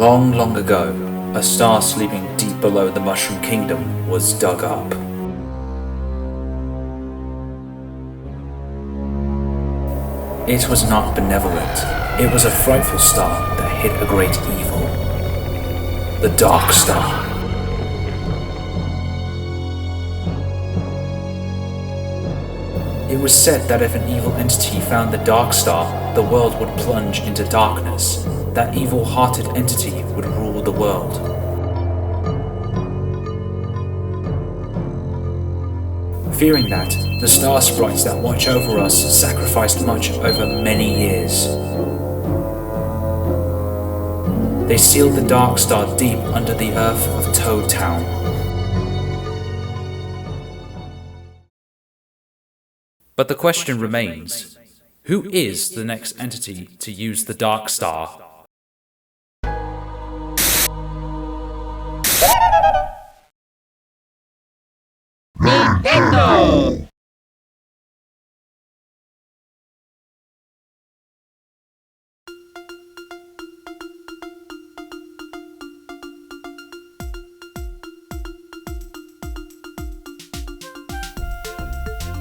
Long, long ago, a star sleeping deep below the Mushroom Kingdom was dug up. It was not benevolent. It was a frightful star that hid a great evil. The Dark Star. It was said that if an evil entity found the Dark Star, the world would plunge into darkness. That evil-hearted entity would rule the world. Fearing that, the star sprites that watch over us sacrificed much over many years. They sealed the Dark Star deep under the earth of Toad Town. But the question remains, who is the next entity to use the Dark Star? Nintendo!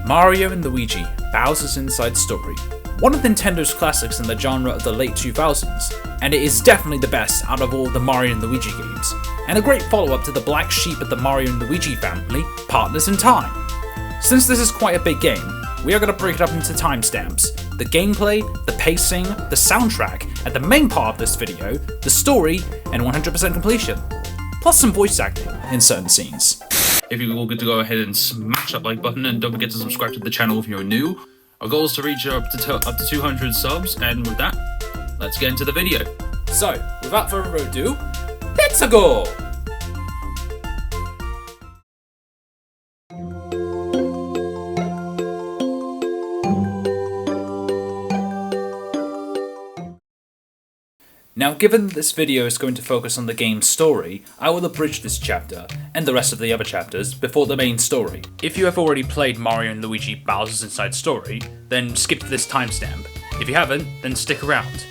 Mario and Luigi, Bowser's Inside Story. One of Nintendo's classics in the genre of the late 2000s, and it is definitely the best out of all the Mario and Luigi games, and a great follow-up to the black sheep of the Mario and Luigi family, Partners in Time. Since this is quite a big game, we are going to break it up into timestamps, the gameplay, the pacing, the soundtrack, and the main part of this video, the story, and 100% completion. Plus some voice acting in certain scenes. If you're all good to go ahead and smash that like button, and don't forget to subscribe to the channel if you're new. Our goal is to reach up to 200 subs, and with that, let's get into the video. So, without further ado, let's go! Now, given that this video is going to focus on the game's story, I will abridge this chapter, and the rest of the other chapters, before the main story. If you have already played Mario and Luigi Bowser's Inside Story, then skip to this timestamp. If you haven't, then stick around.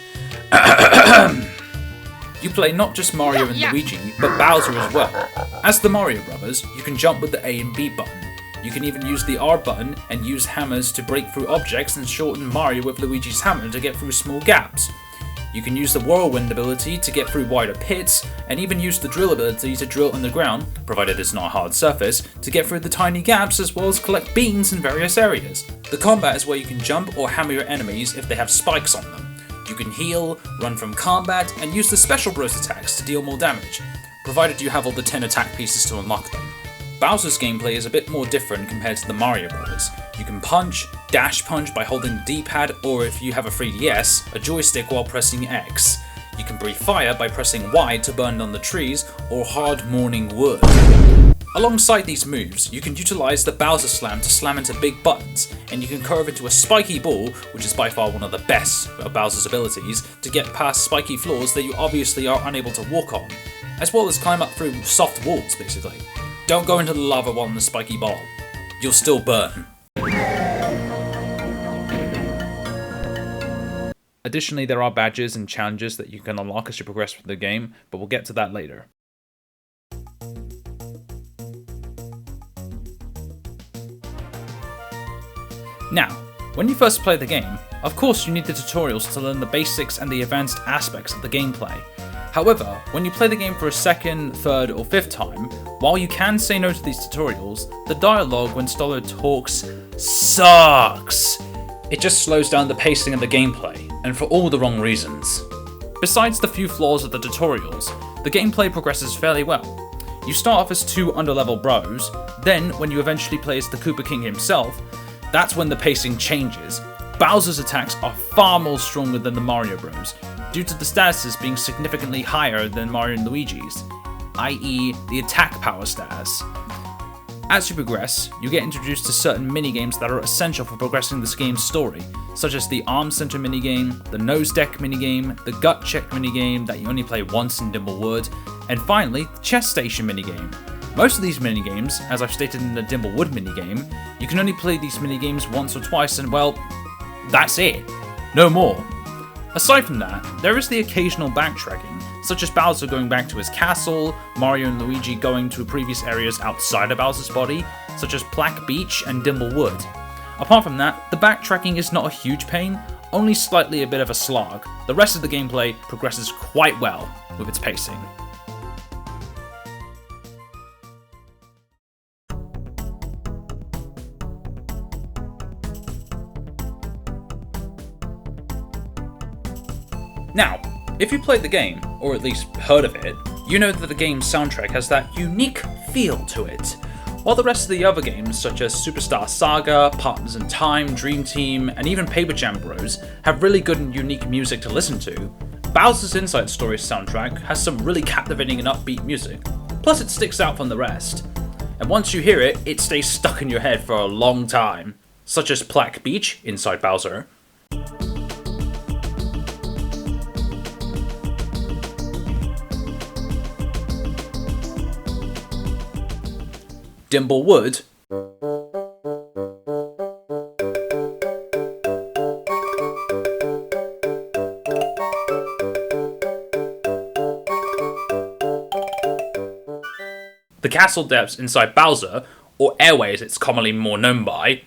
You play not just Mario and Luigi, but Bowser as well. As the Mario brothers, you can jump with the A and B button. You can even use the R button and use hammers to break through objects and shorten Mario with Luigi's hammer to get through small gaps. You can use the whirlwind ability to get through wider pits, and even use the drill ability to drill underground, provided it's not a hard surface, to get through the tiny gaps as well as collect beans in various areas. The combat is where you can jump or hammer your enemies if they have spikes on them. You can heal, run from combat, and use the special burst attacks to deal more damage, provided you have all the 10 attack pieces to unlock them. Bowser's gameplay is a bit more different compared to the Mario brothers. You can punch, dash punch by holding the D-pad, or if you have a 3DS, a joystick while pressing X. You can breathe fire by pressing Y to burn on the trees, or hard morning wood. Alongside these moves, you can utilize the Bowser Slam to slam into big buttons, and you can curve into a spiky ball, which is by far one of the best of Bowser's abilities, to get past spiky floors that you obviously are unable to walk on, as well as climb up through soft walls, basically. Don't go into the lava while in the spiky ball. You'll still burn. Additionally, there are badges and challenges that you can unlock as you progress through the game, but we'll get to that later. Now, when you first play the game, of course you need the tutorials to learn the basics and the advanced aspects of the gameplay. However, when you play the game for a second, third, or fifth time, while you can say no to these tutorials, the dialogue when Stoller talks sucks. It just slows down the pacing of the gameplay, and for all the wrong reasons. Besides the few flaws of the tutorials, the gameplay progresses fairly well. You start off as two underlevel bros, then when you eventually play as the Koopa King himself, that's when the pacing changes. Bowser's attacks are far more stronger than the Mario Bros, due to the statuses being significantly higher than Mario and Luigi's, i.e. the attack power status. As you progress, you get introduced to certain minigames that are essential for progressing this game's story, such as the Arm Center minigame, the Nose Deck minigame, the Gut Check minigame that you only play once in Dimblewood, and finally, the Chess Station minigame. Most of these minigames, as I've stated in the Dimblewood minigame, you can only play these minigames once or twice and well, that's it. No more. Aside from that, there is the occasional backtracking such as Bowser going back to his castle, Mario and Luigi going to previous areas outside of Bowser's body, such as Plaque Beach and Dimble Wood. Apart from that, the backtracking is not a huge pain, only slightly a bit of a slog. The rest of the gameplay progresses quite well with its pacing. Now, if you played the game, or at least heard of it, you know that the game's soundtrack has that unique feel to it. While the rest of the other games, such as Superstar Saga, Partners in Time, Dream Team, and even Paper Jam Bros, have really good and unique music to listen to, Bowser's Inside Story soundtrack has some really captivating and upbeat music. Plus it sticks out from the rest. And once you hear it, it stays stuck in your head for a long time, such as Plaque Beach, Inside Bowser, Dimble Wood, the castle depths inside Bowser, or Airway as it's commonly more known by,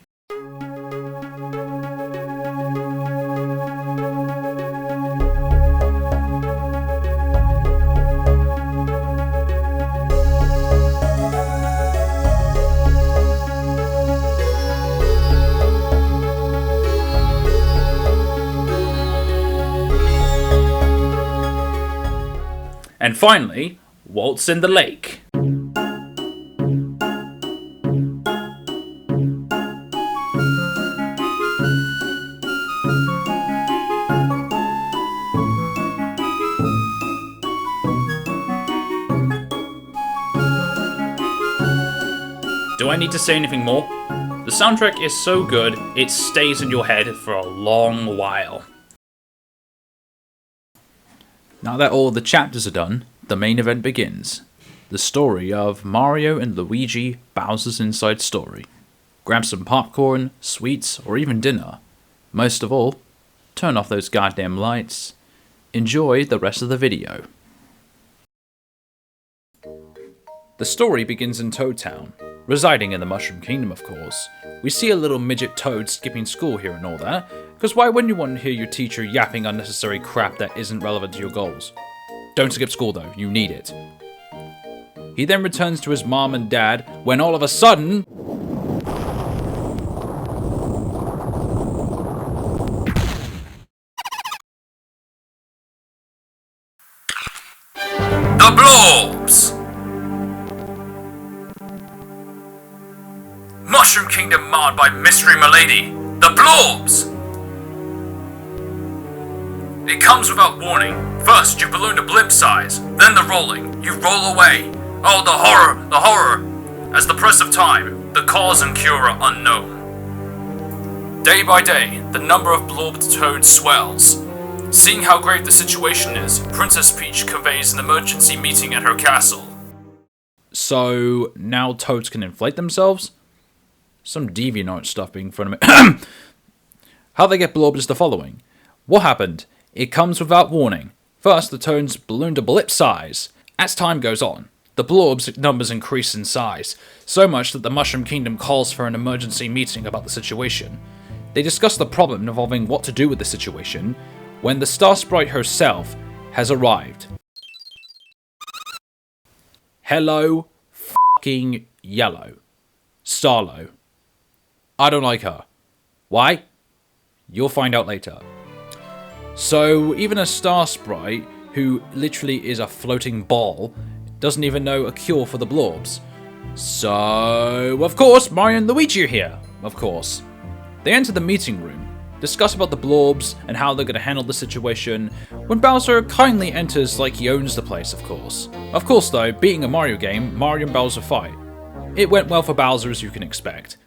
and finally, Waltz in the Lake. Do I need to say anything more? The soundtrack is so good, it stays in your head for a long while. Now that all the chapters are done, the main event begins. The story of Mario and Luigi, Bowser's Inside Story. Grab some popcorn, sweets, or even dinner. Most of all, turn off those goddamn lights. Enjoy the rest of the video. The story begins in Toad Town, residing in the Mushroom Kingdom of course. We see a little midget Toad skipping school here and all that, because why wouldn't you want to hear your teacher yapping unnecessary crap that isn't relevant to your goals? Don't skip school though, you need it. He then returns to his mom and dad when all of a sudden... the Blobs! Mushroom Kingdom marred by Mystery Milady, the Blobs! It comes without warning. First, you balloon to blimp size, then the rolling. You roll away. Oh, the horror, the horror! As the press of time, the cause and cure are unknown. Day by day, the number of blobbed toads swells. Seeing how grave the situation is, Princess Peach conveys an emergency meeting at her castle. So, now toads can inflate themselves? Some DeviantArt stuff being thrown at me. How they get blobbed is the following. What happened? It comes without warning. First, the toads balloon to blip size. As time goes on, the blobs numbers increase in size, so much that the Mushroom Kingdom calls for an emergency meeting about the situation. They discuss the problem involving what to do with the situation, when the Star Sprite herself has arrived. Hello, f***ing yellow. Starlo. I don't like her. Why? You'll find out later. So, even a Star Sprite, who literally is a floating ball, doesn't even know a cure for the blobs. So, of course, Mario and Luigi are here. Of course. They enter the meeting room, discuss about the blobs and how they're going to handle the situation, when Bowser kindly enters like he owns the place, of course. Of course though, being a Mario game, Mario and Bowser fight. It went well for Bowser as you can expect.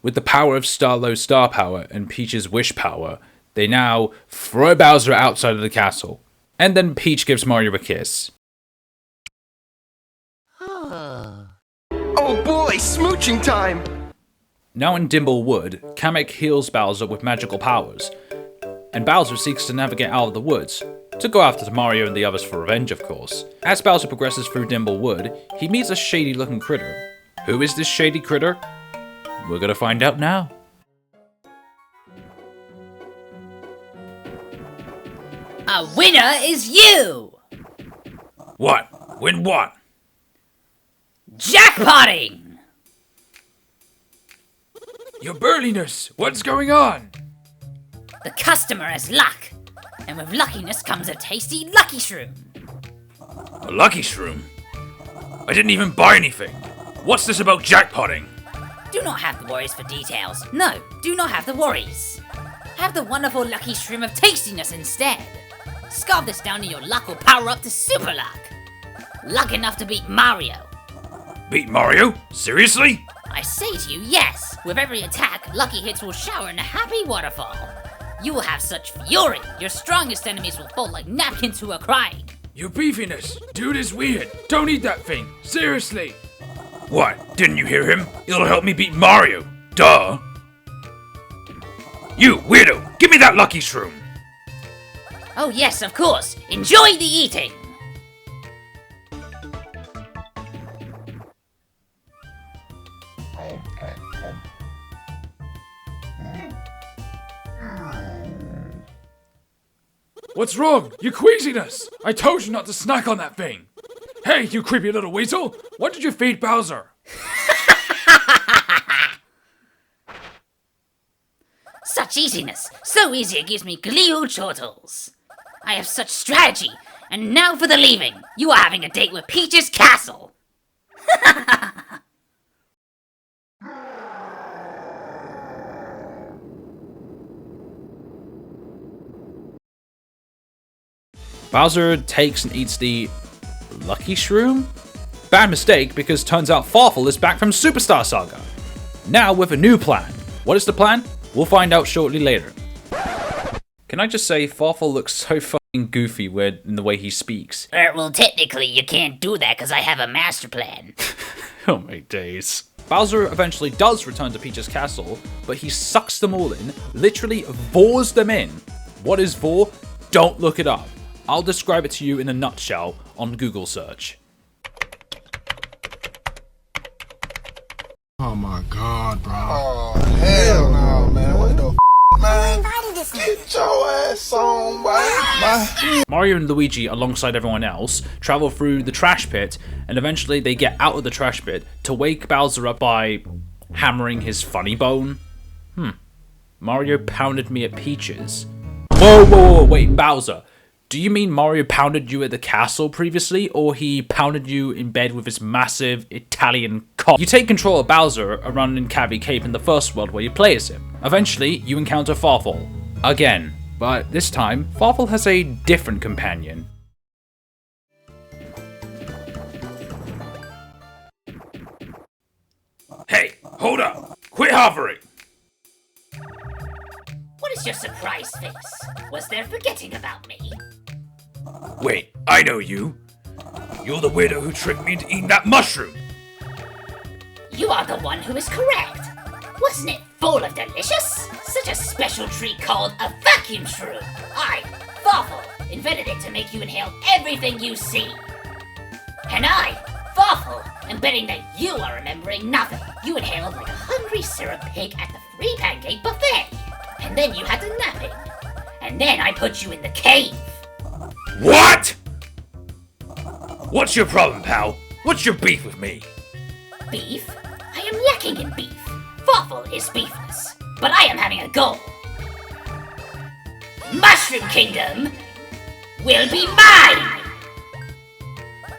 With the power of Starlo's star power and Peach's wish power, they now throw Bowser outside of the castle. And then Peach gives Mario a kiss. Oh boy, smooching time! Now in Dimble Wood, Kamek heals Bowser with magical powers, and Bowser seeks to navigate out of the woods. to go after Mario and the others for revenge, of course. As Bowser progresses through Dimblewood, he meets a shady looking critter. Who is this shady critter? We're gonna find out now. A winner is you! What? Win what? Jackpotting! Your burliness, what's going on? The customer has luck, and with luckiness comes a tasty Lucky Shroom. A lucky shroom? I didn't even buy anything. What's this about jackpotting? Do not have the worries for details. No, do not have the worries. Have the wonderful Lucky Shroom of tastiness instead. Scarf this down and your luck will power up to super luck. Luck enough to beat Mario. Beat Mario? Seriously? I say to you, yes. With every attack, lucky hits will shower in a happy waterfall. You will have such fury, your strongest enemies will fall like napkins who are crying. Your beefiness. Dude is weird. Don't eat that thing. Seriously. What? Didn't you hear him? It'll help me beat Mario. Duh. You, weirdo. Give me that lucky shroom. Oh yes, of course. Enjoy the eating. What's wrong? You're queasing us. I told you not to snack on that thing. Hey, you creepy little weasel. What did you feed Bowser? Such easiness. So easy it gives me gleeful chortles. I have such strategy. And now for the leaving. You are having a date with Peach's castle. Bowser takes and eats the Lucky Shroom? Bad mistake, because turns out Farfel is back from Superstar Saga. Now with a new plan. What is the plan? We'll find out shortly later. Can I just say, Farfel looks so fucking goofy in the way he speaks. Well, technically you can't do that because I have a master plan. Oh my days. Bowser eventually does return to Peach's castle, but he sucks them all in, literally vores them in. What is vor? Don't look it up. I'll describe it to you in a nutshell on Google search. Oh my god, bro. Oh, hell no, man. What the man? Get your ass on, boy. Mario and Luigi, alongside everyone else, travel through the trash pit, and eventually they get out of the trash pit to wake Bowser up by hammering his funny bone. Mario pounded me at Peach's. Whoa, wait, Bowser. Do you mean Mario pounded you at the castle previously, or he pounded you in bed with his massive Italian cock? You take control of Bowser around in Cavi Cape in the first world where you play as him. Eventually, you encounter Farfel. Again. But this time, Farfel has a different companion. Hey, hold up! Quit hovering! What is your surprise face? Was there forgetting about me? Wait, I know you. You're the weirdo who tricked me into eating that mushroom. You are the one who is correct. Wasn't it full of delicious? Such a special treat called a vacuum shroom. I, Farfel, invented it to make you inhale everything you see. And I, Farfel, am betting that you are remembering nothing. You inhaled like a hungry syrup pig at the free pancake buffet. And then you had the napping. And then I put you in the cave. What? What's your problem, pal? What's your beef with me? Beef? I am lacking in beef. Farfel is beefless. But I am having a goal. Mushroom Kingdom will be mine!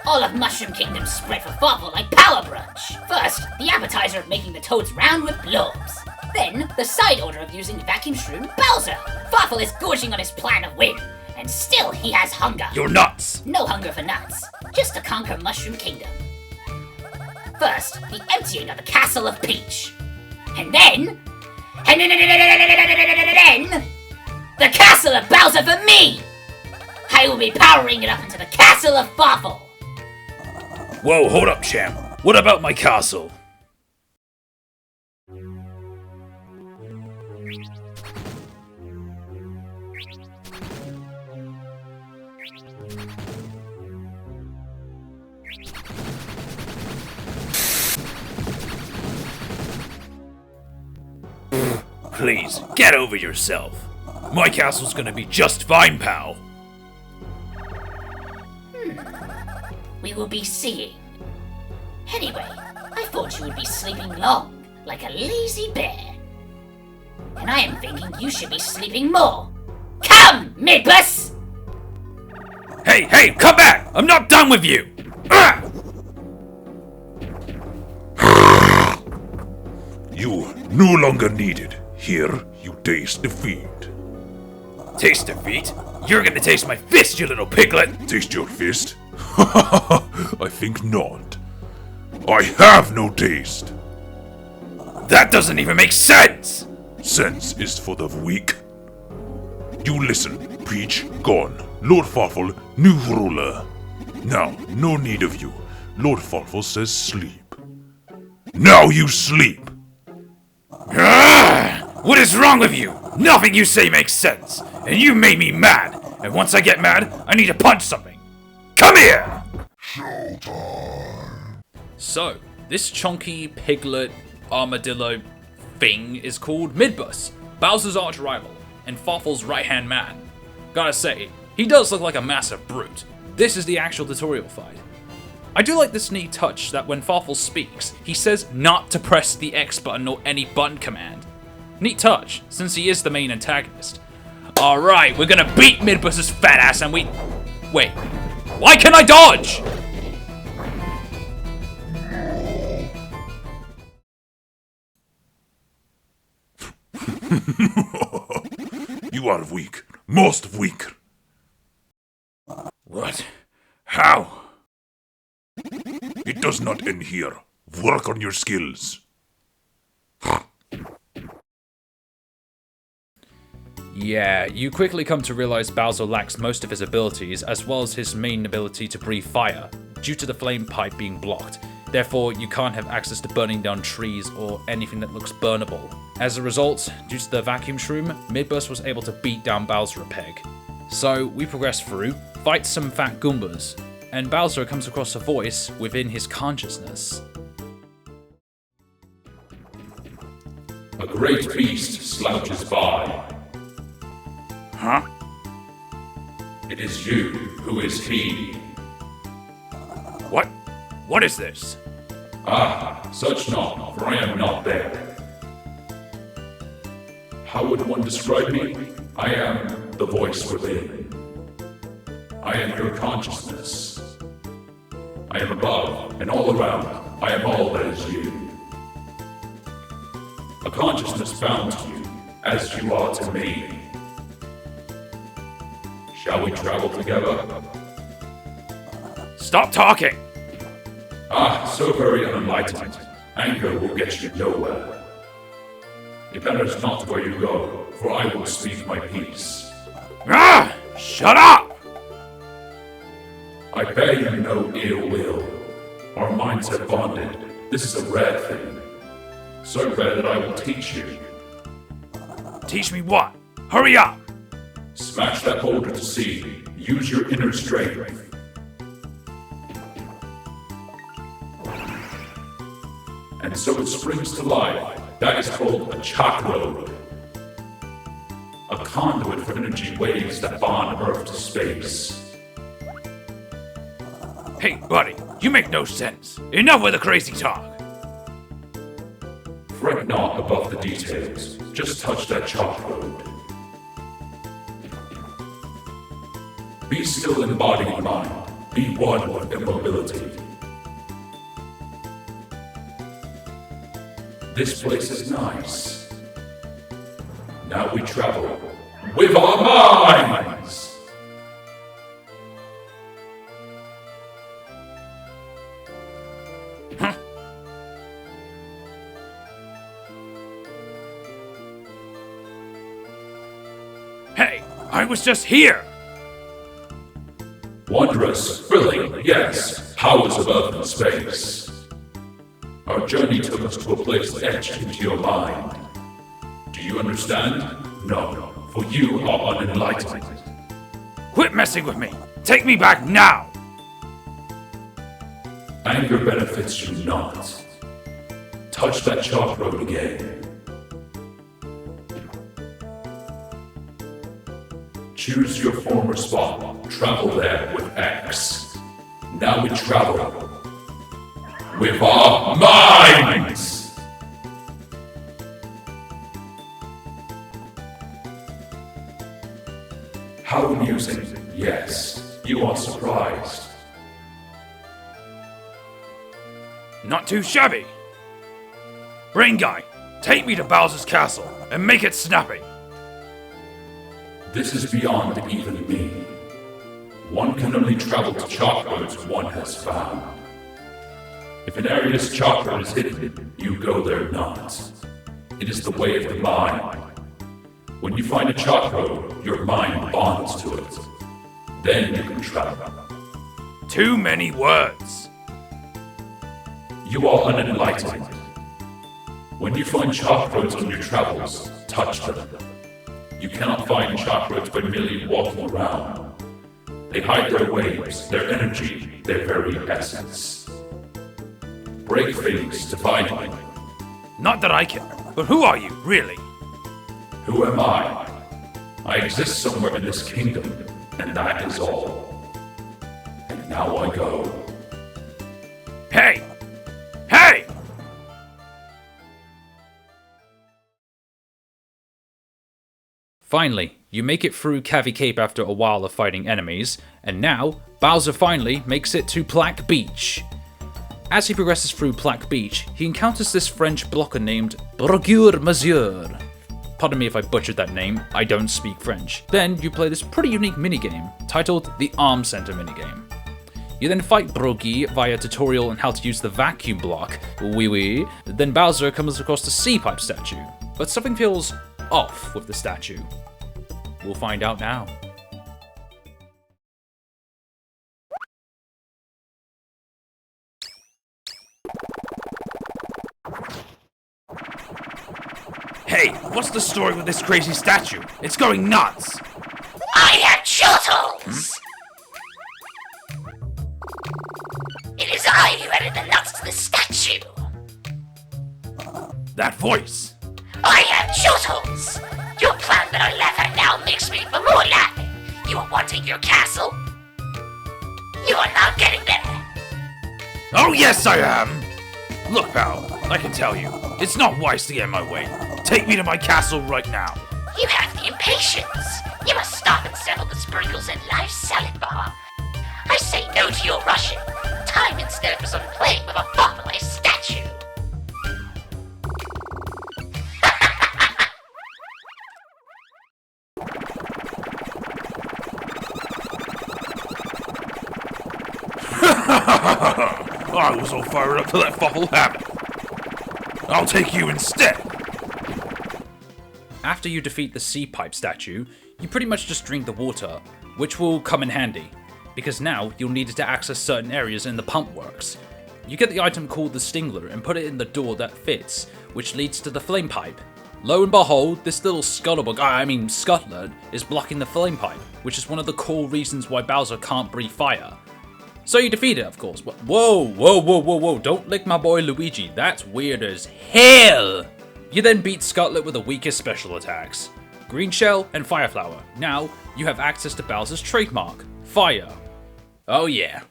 All of Mushroom Kingdom's spread for Farfel like Power Brunch. First, the appetizer of making the toads round with blobs. Then, the side order of using Vacuum Shroom Bowser. Farfel is gorging on his plan of win. And still he has hunger. You're nuts! No hunger for nuts. Just to conquer Mushroom Kingdom. First, the emptying of the Castle of Peach. And then... the Castle of Bowser for me! I will be powering it up into the Castle of Farfel. Whoa, hold up, champ. What about my castle? please, get over yourself. My castle's gonna be just fine, pal. We will be seeing. Anyway, I thought you would be sleeping long, like a lazy bear. And I am thinking you should be sleeping more. Come, Midbus! Hey, come back! I'm not done with you! You no longer needed. Here, you taste defeat. Taste defeat? You're gonna taste my fist, you little piglet! Taste your fist? I think not. I have no taste. That doesn't even make sense! Sense is for the weak. You listen, Peach gone. Lord Farfel, new ruler. Now, no need of you. Lord Farfel says sleep. Now you sleep! What is wrong with you? Nothing you say makes sense, and you made me mad. And once I get mad, I need to punch something. Come here! Showtime. So, this chunky piglet armadillo thing is called Midbus, Bowser's arch rival, and Farfel's right-hand man. Gotta say, he does look like a massive brute. This is the actual tutorial fight. I do like this neat touch that when Farfel speaks, he says not to press the X button or any button command. Neat touch, since he is the main antagonist. Alright, we're gonna beat Midbus's fat ass and we... Wait, why can't I dodge? You are weak. Most weak. What? How? It does not end here. Work on your skills. Yeah, you quickly come to realize Bowser lacks most of his abilities, as well as his main ability to breathe fire, due to the flame pipe being blocked. Therefore, you can't have access to burning down trees or anything that looks burnable. As a result, due to the vacuum shroom, Midbus was able to beat down Bowser a peg. So, we progress through, fight some fat Goombas, and Bowser comes across a voice within his consciousness. A great beast slouches by. Huh? It is you who is he. What? What is this? Ah, such not, for I am not there. How would one describe me? I am the voice within. I am your consciousness. I am above and all around. I am all that is you. A consciousness bound to you, as you are to me. Shall we travel together? Stop talking! Ah, so very unenlightened. Anger will get you nowhere. It matters not where you go, for I will speak my peace. Ah! Shut up! I bear you no ill will. Our minds have bonded. This is a rare thing. So rare that I will teach you. Teach me what? Hurry up! Smash that boulder to see. Use your inner strength. And so it springs to life. That is called a chakra. A conduit for energy waves that bond Earth to space. Hey, buddy, you make no sense. Enough with the crazy talk. Fret not above the details. Just touch that chalk road. Be still in body and mind. Be one with immobility. This place is nice. Now we travel with our minds! Huh? Hey, I was just here! Wondrous, thrilling, yes, powers above in space. Our journey took us to a place etched into your mind. Do you understand? No, for you are unenlightened. Quit messing with me! Take me back now! Anger benefits you not. Touch that chalk road again. Choose your former spot. Travel there with X. Now we travel with our minds! How amusing. Yes, you are surprised. Not too shabby. Brain Guy, take me to Bowser's castle and make it snappy. This is beyond even me. One can only travel to chalk roads one has found. If an area's chalk road is hidden, you go there not. It is the way of the mind. When you find a chalk road, your mind bonds to it. Then you can travel. Too many words. You are unenlightened. When you find chalk roads on your travels, touch them. You cannot find chalk roads by merely walking around. They hide their waves, their energy, their very essence. Break things to find them. Not that I care, but who are you, really? Who am I? I exist somewhere in this kingdom, and that is all. And now I go. Hey! Hey! Finally, you make it through Cavi Cape after a while of fighting enemies, and now, Bowser finally makes it to Plaque Beach. As he progresses through Plaque Beach, he encounters this French blocker named Brogure Monsieur. Pardon me if I butchered that name, I don't speak French. Then you play this pretty unique minigame, titled the Arm Center minigame. You then fight Brogy via tutorial on how to use the vacuum block, oui. Then Bowser comes across the C-pipe statue, but something feels off with the statue. We'll find out now. Hey, what's the story with this crazy statue? It's going nuts! I have chortles! It is I who added the nuts to the statue! That voice! I have chortles! Your plan that I laugh at now makes me for more laughing! You are wanting your castle? You are not getting there! Oh yes I am! Look pal, I can tell you, it's not wise to get in my way. Take me to my castle right now. You have the impatience! You must stop and settle the sprinkles in life's salad bar. I say no to your rushing. Time instead for some playing with a fossilized statue. I was all fired up to let Fuffle have it. I'll take you instead. After you defeat the C-pipe statue, you pretty much just drink the water, which will come in handy, because now you'll need it to access certain areas in the pump works. You get the item called the Stingler and put it in the door that fits, which leads to the flame pipe. Lo and behold, this little scuttler is blocking the flame pipe, which is one of the core reasons why Bowser can't breathe fire. So you defeat it, of course. Whoa, don't lick my boy Luigi, that's weird as hell! You then beat Scuttlet with the weakest special attacks, Green Shell and Fire Flower. Now, you have access to Bowser's trademark, Fire. Oh yeah.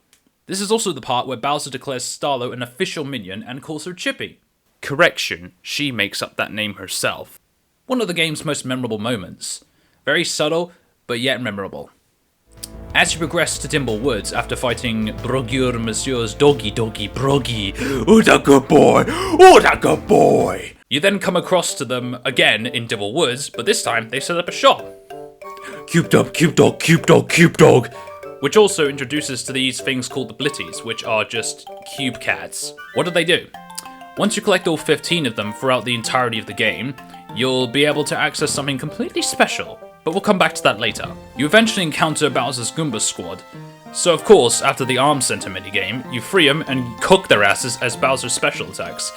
This is also the part where Bowser declares Starlo an official minion and calls her Chippy. Correction, she makes up that name herself. One of the game's most memorable moments. Very subtle, but yet memorable. As you progress to Dimble Woods after fighting Brogure Monsieur's doggy Brogy, oh that good boy! You then come across to them again in Dimble Woods, but this time they set up a shop. Cube dog, which also introduces to these things called the Blitties, which are just cube cats. What do? Once you collect all 15 of them throughout the entirety of the game, you'll be able to access something completely special. But we'll come back to that later. You eventually encounter Bowser's Goomba squad. So of course, after the Arm Center minigame, you free them and cook their asses as Bowser's special attacks.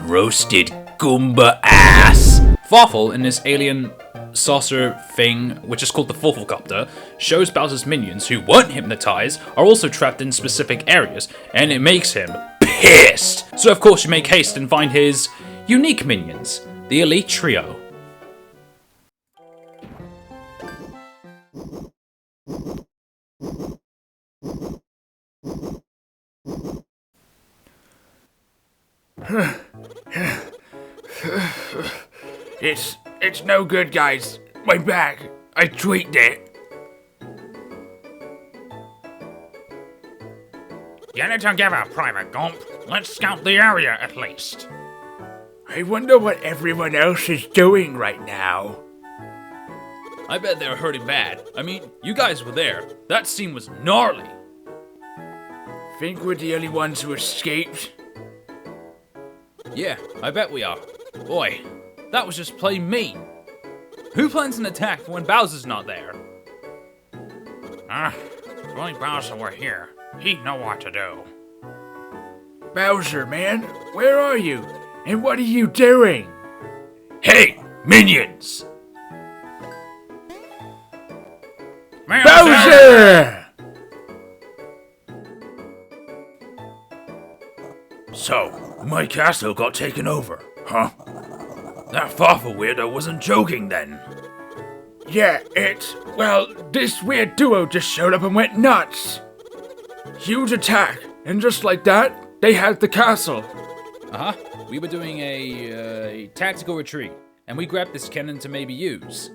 Roasted Goomba ass! Farfel, in his alien saucer thing, which is called the Farfelcopter, shows Bowser's minions, who weren't hypnotized, are also trapped in specific areas, and it makes him pissed! So of course you make haste and find his unique minions, the Elite Trio. It's no good, guys. My back. I tweaked it. Get it together, Private Gump. Let's scout the area at least. I wonder what everyone else is doing right now. I bet they're hurting bad. I mean, you guys were there. That scene was gnarly. Think we're the only ones who escaped? Yeah, I bet we are. Boy, that was just plain mean. Who plans an attack when Bowser's not there? If only Bowser were here, he'd know what to do. Bowser, man, where are you? And what are you doing? Hey, minions! Bowser! So, my castle got taken over, huh? That Farfel weirdo wasn't joking then. Yeah, well, this weird duo just showed up and went nuts. Huge attack, and just like that, they had the castle. Uh-huh. We were doing a tactical retreat, and we grabbed this cannon to maybe use.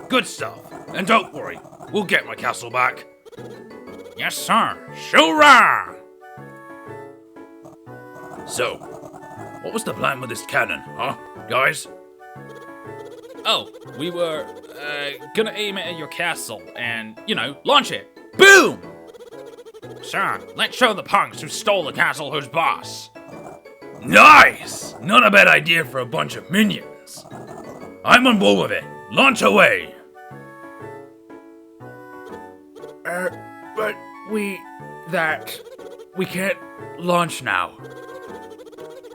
Good stuff. And don't worry, we'll get my castle back. Yes, sir. Shoo-rah! So, what was the plan with this cannon, huh, guys? Oh, we were, gonna aim it at your castle and, launch it. Boom! Sir, let's show the punks who stole the castle who's boss. Nice! Not a bad idea for a bunch of minions. I'm on board with it. Launch away! But we can't launch now.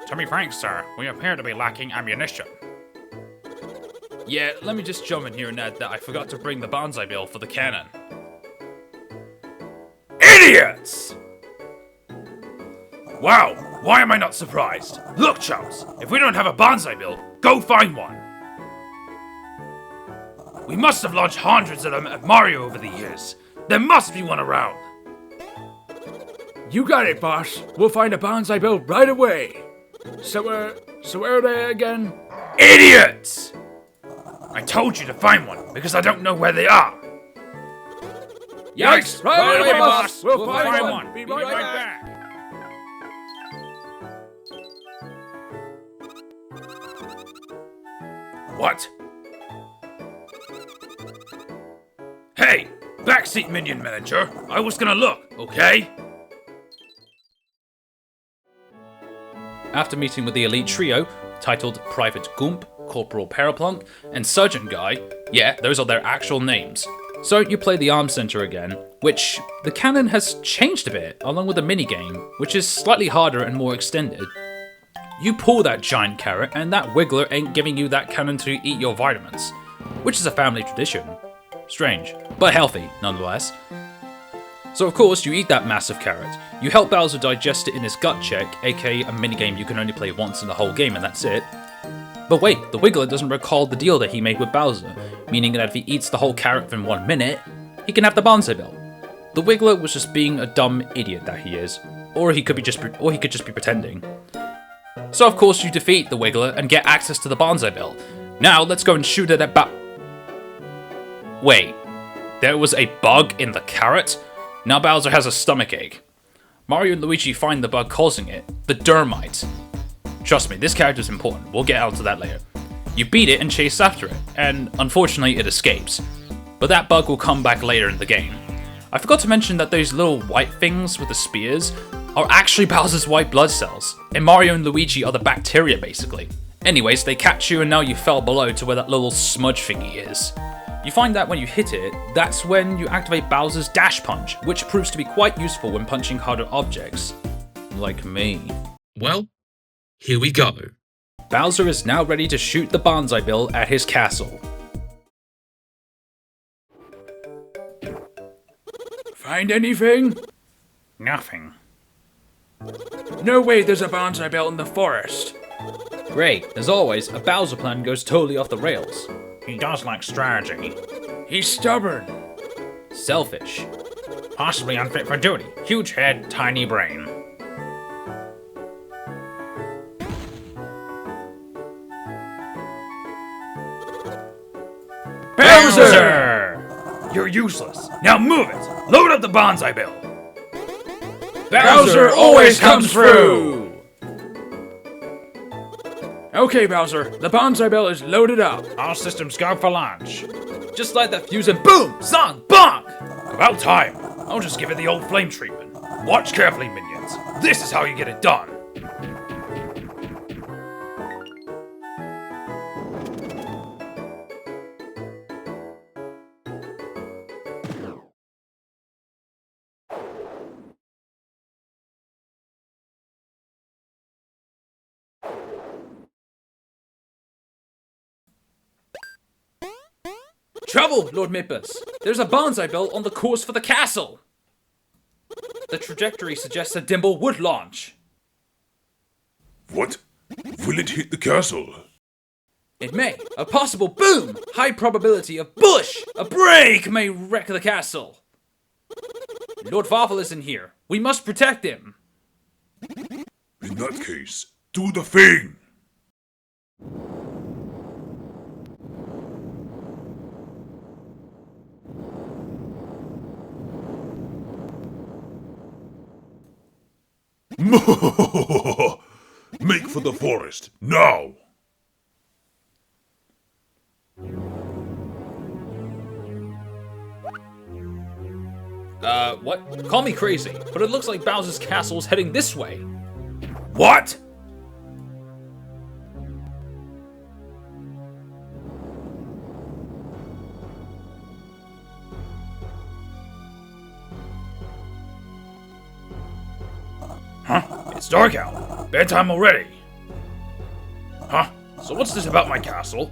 To be frank, sir, we appear to be lacking ammunition. Yeah, let me just jump in here and add that I forgot to bring the bonsai bill for the cannon. Idiots! Wow, why am I not surprised? Look, chumps, if we don't have a bonsai bill, go find one. We must have launched hundreds of them at Mario over the years. There must be one around. You got it, boss. We'll find a bonsai bill right away. So where are they again? Idiots! I told you to find one because I don't know where they are. Yikes! Right away, boss. We'll find find one. one. Be right back. What? Hey, backseat minion manager. I was gonna look, okay? After meeting with the elite trio, titled Private Gump, Corporal Paraplunk, and Surgeon Guy, yeah, those are their actual names. So you play the Arm Center again, which the canon has changed a bit, along with the minigame, which is slightly harder and more extended. You pull that giant carrot, and that Wiggler ain't giving you that cannon to eat your vitamins, which is a family tradition. Strange, but healthy, nonetheless. So of course, you eat that massive carrot, you help Bowser digest it in his gut check, aka a minigame you can only play once in the whole game and that's it. But wait, the Wiggler doesn't recall the deal that he made with Bowser, meaning that if he eats the whole carrot in 1 minute, he can have the bonsai bill. The Wiggler was just being a dumb idiot that he is, or he could just be pretending. So of course you defeat the Wiggler and get access to the bonsai bill. Now let's go and shoot it at Wait, there was a bug in the carrot? Now Bowser has a stomachache. Mario and Luigi find the bug causing it, the Dermite. Trust me, this character is important, we'll get onto that later. You beat it and chase after it, and unfortunately it escapes. But that bug will come back later in the game. I forgot to mention that those little white things with the spears are actually Bowser's white blood cells, and Mario and Luigi are the bacteria basically. Anyways, they catch you and now you fell below to where that little smudge thingy is. You find that when you hit it, that's when you activate Bowser's Dash Punch, which proves to be quite useful when punching harder objects. Like me. Well, here we go. Bowser is now ready to shoot the bonsai bill at his castle. Find anything? Nothing. No way there's a bonsai bill in the forest. Great, as always, a Bowser plan goes totally off the rails. He does lack strategy. He's stubborn. Selfish. Possibly unfit for duty. Huge head, tiny brain. Bowser! You're useless. Now move it. Load up the bonsai bill. Bowser always comes through! Okay, Bowser, the bonsai bill is loaded up. All systems go for launch. Just like that fuse and boom! Song! Bonk! About time. I'll just give it the old flame treatment. Watch carefully, minions. This is how you get it done. Trouble, Lord Midbus! There's a bonsai bill on the course for the castle! The trajectory suggests a Dimble would launch. What? Will it hit the castle? It may. A possible boom! High probability of bush! A break may wreck the castle! Lord Farfel is in here. We must protect him! In that case, do the thing! Make for the forest, now! What? Call me crazy, but it looks like Bowser's castle is heading this way. What? Huh? It's dark out. Bedtime already. Huh? So what's this about my castle?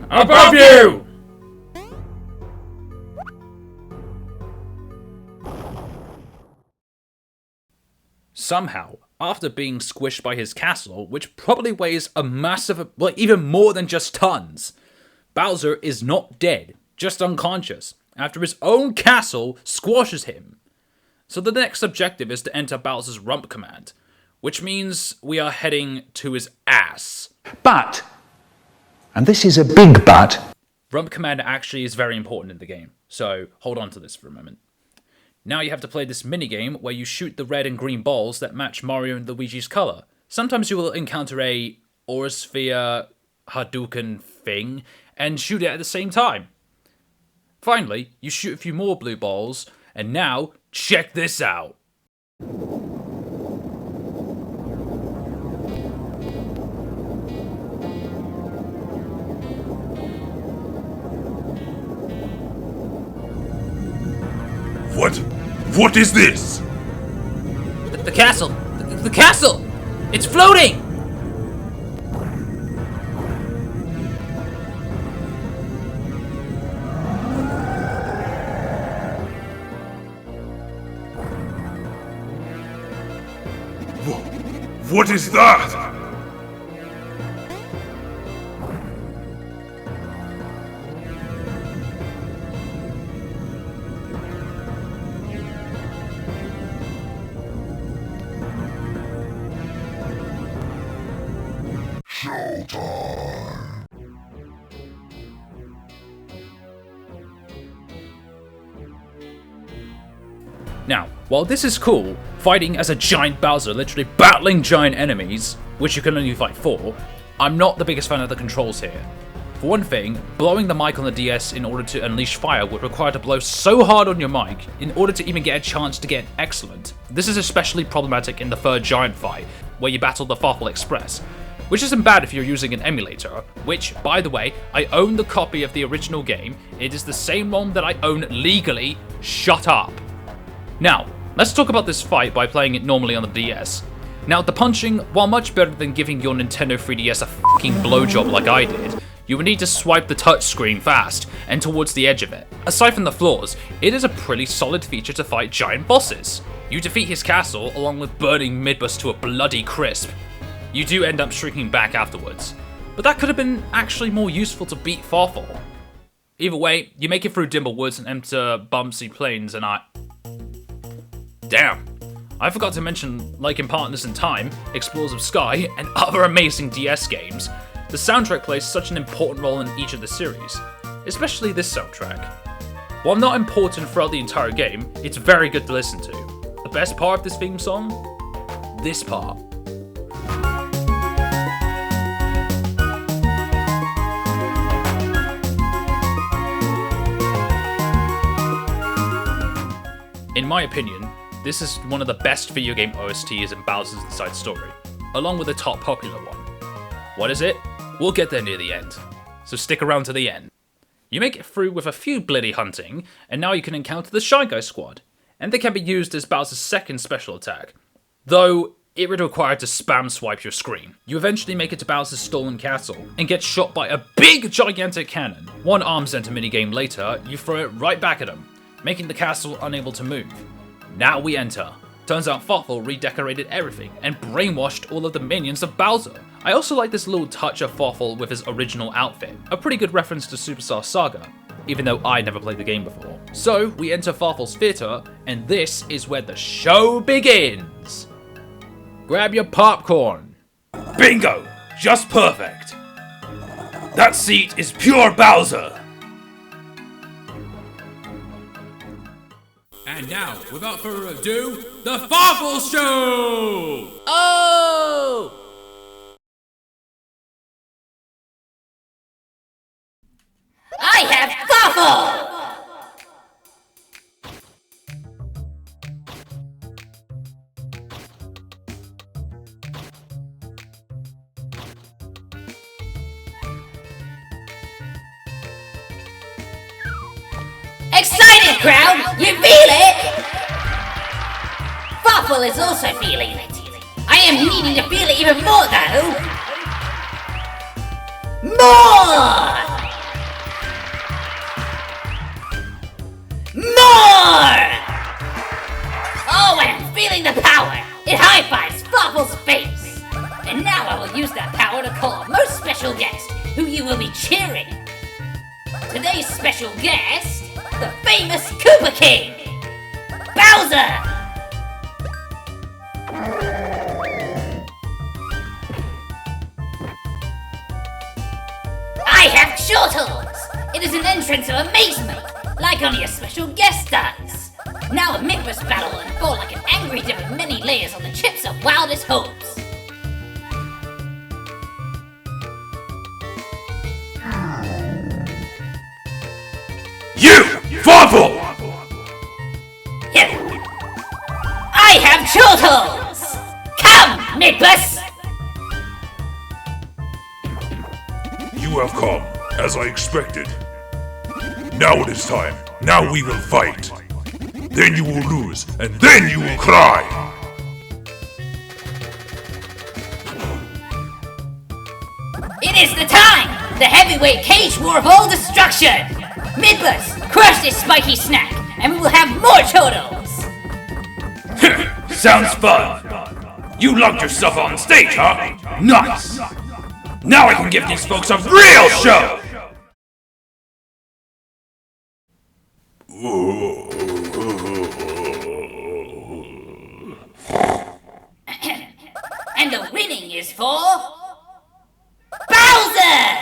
Above you! Somehow, after being squished by his castle, which probably weighs a massive, like even more than just tons, Bowser is not dead, just unconscious, after his own castle squashes him. So the next objective is to enter Bowser's rump command, which means we are heading to his ass. But, and this is a big but, rump command actually is very important in the game, so hold on to this for a moment. Now you have to play this minigame where you shoot the red and green balls that match Mario and Luigi's color. Sometimes you will encounter a Aurasphere Hadouken thing and shoot it at the same time. Finally, you shoot a few more blue balls, and now, check this out. What? What is this? The castle! The castle! It's floating! What is that? Now, while this is cool, fighting as a giant Bowser, literally battling giant enemies, which you can only fight 4, I'm not the biggest fan of the controls here. For one thing, blowing the mic on the DS in order to unleash fire would require to blow so hard on your mic in order to even get a chance to get excellent. This is especially problematic in the third giant fight, where you battle the Farfel Express, which isn't bad if you're using an emulator, which, by the way, I own the copy of the original game. It is the same one that I own legally. Shut up. Now, let's talk about this fight by playing it normally on the DS. Now, the punching, while much better than giving your Nintendo 3DS a fucking blowjob like I did, you would need to swipe the touchscreen fast and towards the edge of it. Aside from the flaws, it is a pretty solid feature to fight giant bosses. You defeat his castle along with burning Midbus to a bloody crisp. You do end up shrinking back afterwards, but that could have been actually more useful to beat Farfel. Either way, you make it through Dimble Woods and enter Bumpsy Plains and Damn, I forgot to mention, like in Partners in Time, Explorers of Sky, and other amazing DS games, The soundtrack plays such an important role in each of the series, especially this soundtrack. While not important throughout the entire game, it's very good to listen to. The best part of this theme song? This part. In my opinion, this is one of the best video game OSTs in Bowser's Inside Story, along with the top popular one. What is it? We'll get there near the end, so stick around to the end. You make it through with a few blitty hunting, and now you can encounter the Shy Guy Squad, and they can be used as Bowser's second special attack, though it would require to spam swipe your screen. You eventually make it to Bowser's stolen castle, and get shot by a big gigantic cannon. One arms enter minigame later, you throw it right back at him, making the castle unable to move. Now we enter. Turns out Farfel redecorated everything and brainwashed all of the minions of Bowser. I also like this little touch of Farfel with his original outfit, a pretty good reference to Superstar Saga, even though I never played the game before. So we enter Farfel's theater, and this is where the show begins. Grab your popcorn. Bingo! Just perfect. That seat is pure Bowser. And now, without further ado, the Farfel Show! Oh! I have Farfel! Excited, crowd! You feel it? Farfel is also feeling it. I am needing to feel it even more, though. More! More! Oh, I'm feeling the power. It high-fives Farfel's face. And now I will use that power to call a most special guest, who you will be cheering. Today's special guest, the famous Koopa King, Bowser! I have Chortles! It is an entrance of amazement, like only a special guest does. Now a Midwest battle will unfold like an angry dip with many layers on the chips of wildest hopes. You! Farfel! Here. I have Chortles! Come, Midwest! You have come, as I expected. Now it is time. Now we will fight. Then you will lose, and then you will cry. It is the time! The heavyweight cage war of all destruction! Midbus, crush this spiky snack, and we will have more Chortles! Sounds fun. You locked yourself on stage, huh? Nice. Now I can give these folks a real show! And the winning is for... Bowser!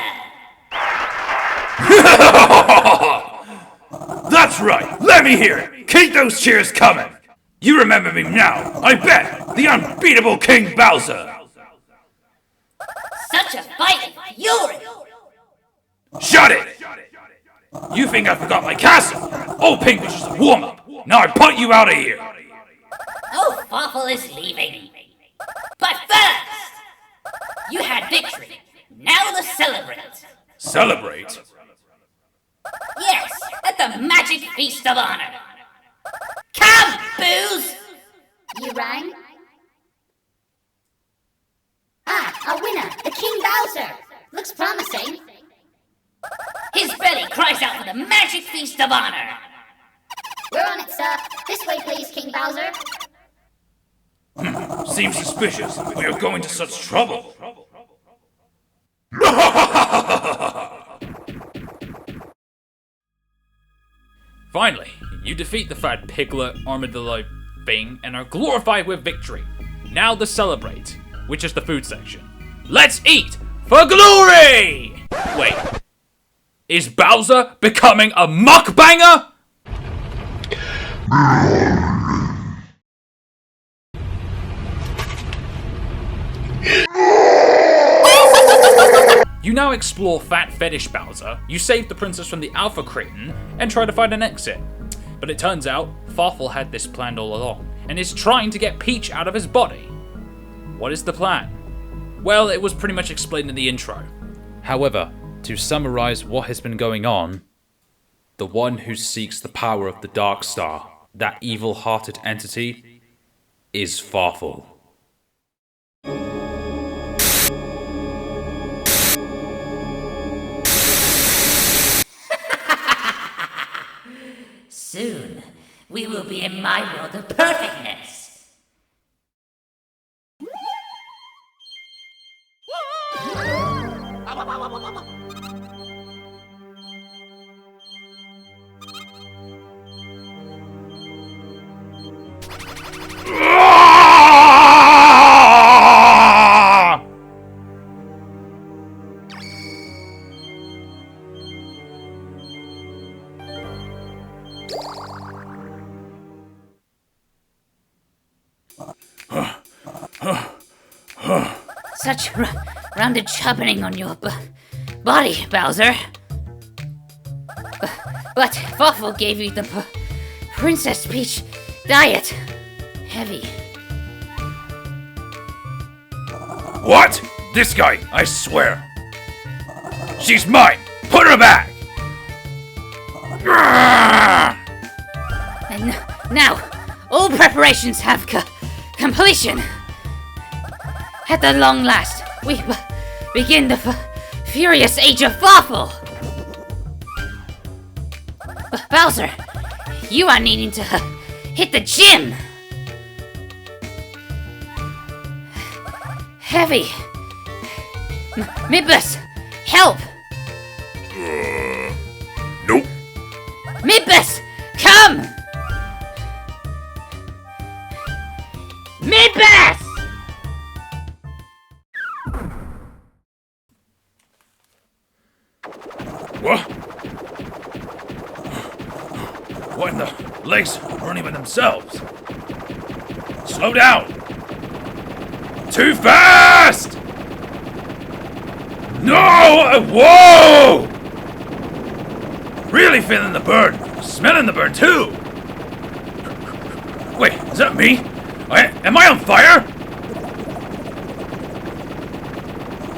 That's right. Let me hear it. Keep those cheers coming. You remember me now, I bet. The unbeatable King Bowser. Such a fighting fury! Shut it! You think I forgot my castle? Old Pink was just a warm-up. Now I put you out of here. Oh, Farfel is leaving. But first, you had victory. Now to celebrate. Celebrate? Yes, at the Magic Feast of Honor. Come, Booze! You rang? Ah, a winner, the King Bowser. Looks promising. His belly cries out for the Magic Feast of Honor. We're on it, sir. This way, please, King Bowser. Seems suspicious. We are going to such trouble. Finally, you defeat the fat piglet armadillo thing and are glorified with victory. Now to celebrate, which is the food section. Let's eat! for glory! Wait, is Bowser becoming a mukbanger? You now explore Fat Fetish Bowser, you save the princess from the Alpha Kraton, and try to find an exit. But it turns out, Farfel had this planned all along, and is trying to get Peach out of his body. What is the plan? Well, it was pretty much explained in the intro. However, to summarize what has been going on, the one who seeks the power of the Dark Star, that evil-hearted entity, is Farfel. Soon, we will be in my world of perfectness. Such rounded sharpening on your body, Bowser. But Farfel gave you the Princess Peach diet. Heavy. What? This guy, I swear. She's mine! Put her back! And now, all preparations have completion. At the long last, we begin the furious age of Farfel. Bowser, you are needing to hit the gym. Heavy. Midbus, help. Nope. Midbus, come. Midbus! What? What in the legs running by themselves? Slow down! Too fast! No! Whoa! Really feeling the burn. Smelling the burn too. Wait, is that me? Am I on fire?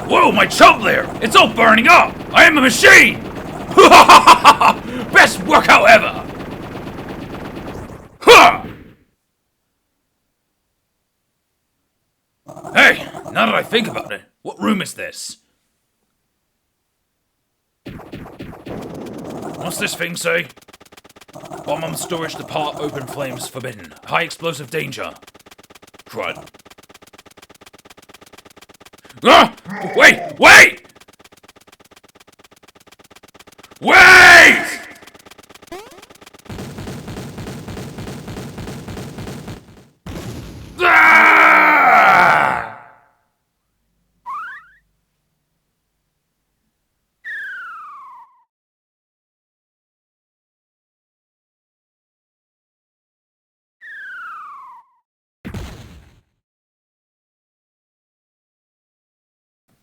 Whoa, my choke layer! It's all burning up! I am a machine! Best workout ever! Ha! Hey, now that I think about it, what room is this? What's this thing say? Bomb on storage depart, open flames forbidden. High explosive danger. Crud. Ah! Wait! Wait! Wait! Ah!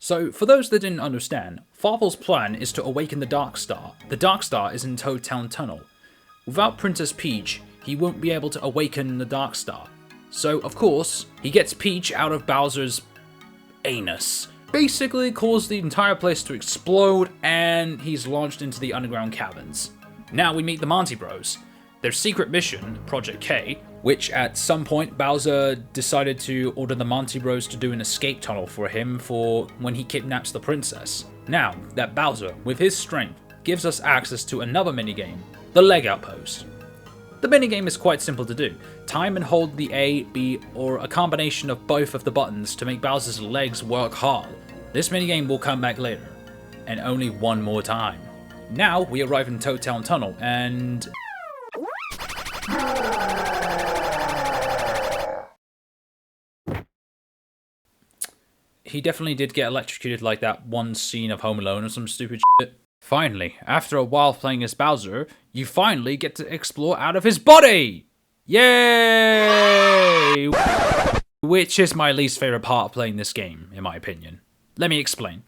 So, for those that didn't understand, Farfel's plan is to awaken the Dark Star. The Dark Star is in Toad Town Tunnel. Without Princess Peach, he won't be able to awaken the Dark Star. So, of course, he gets Peach out of Bowser's anus. Basically caused the entire place to explode, and he's launched into the underground caverns. Now we meet the Monty Bros. Their secret mission, Project K, which at some point Bowser decided to order the Monty Bros to do an escape tunnel for him for when he kidnaps the princess. Now that Bowser, with his strength, gives us access to another minigame, the Leg Outpost. The minigame is quite simple to do. Time and hold the A, B, or a combination of both of the buttons to make Bowser's legs work hard. This minigame will come back later, and only one more time. Now we arrive in Toad Town Tunnel, and he definitely did get electrocuted like that one scene of Home Alone or some stupid shit. Finally, after a while playing as Bowser, you finally get to explore out of his body! Yay! Which is my least favorite part of playing this game, in my opinion. Let me explain.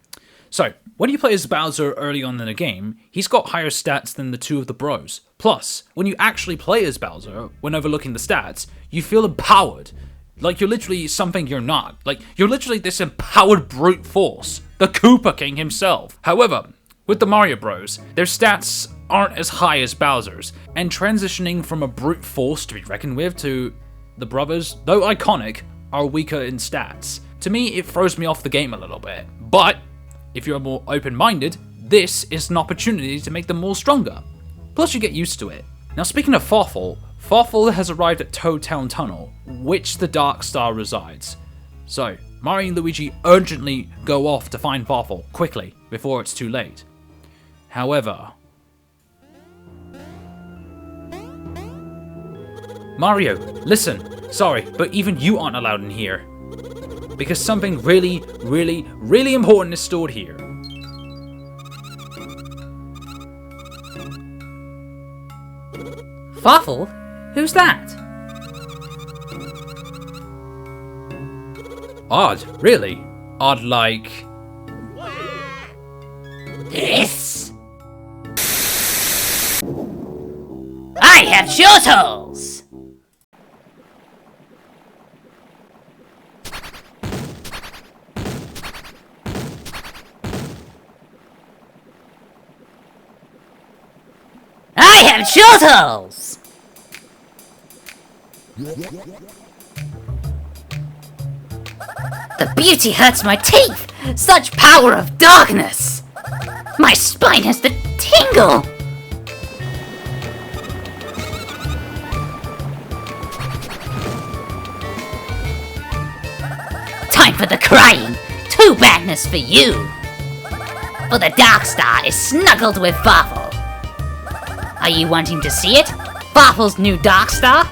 So, when you play as Bowser early on in the game, he's got higher stats than the two of the bros. Plus, when you actually play as Bowser, when overlooking the stats, you feel empowered. Like you're literally something you're not. Like, you're literally this empowered brute force. The Koopa King himself. However, with the Mario Bros, their stats aren't as high as Bowser's, and transitioning from a brute force to be reckoned with to the brothers, though iconic, are weaker in stats. To me, it throws me off the game a little bit. But if you're more open-minded, this is an opportunity to make them more stronger. Plus you get used to it. Now speaking of Farfel, Farfel has arrived at Toad Town Tunnel, which the Dark Star resides. So, Mario and Luigi urgently go off to find Farfel, quickly, before it's too late. However... Mario, listen, sorry, but even you aren't allowed in here. Because something really, really, really important is stored here. Farfel? Who's that? Odd, really. Odd like... This? I have turtles! I have turtles! The beauty hurts my teeth! Such power of darkness! My spine has the tingle! Time for the crying! Too badness for you! For the Dark Star is snuggled with Farfel. Are you wanting to see it? Farfel's new Dark Star?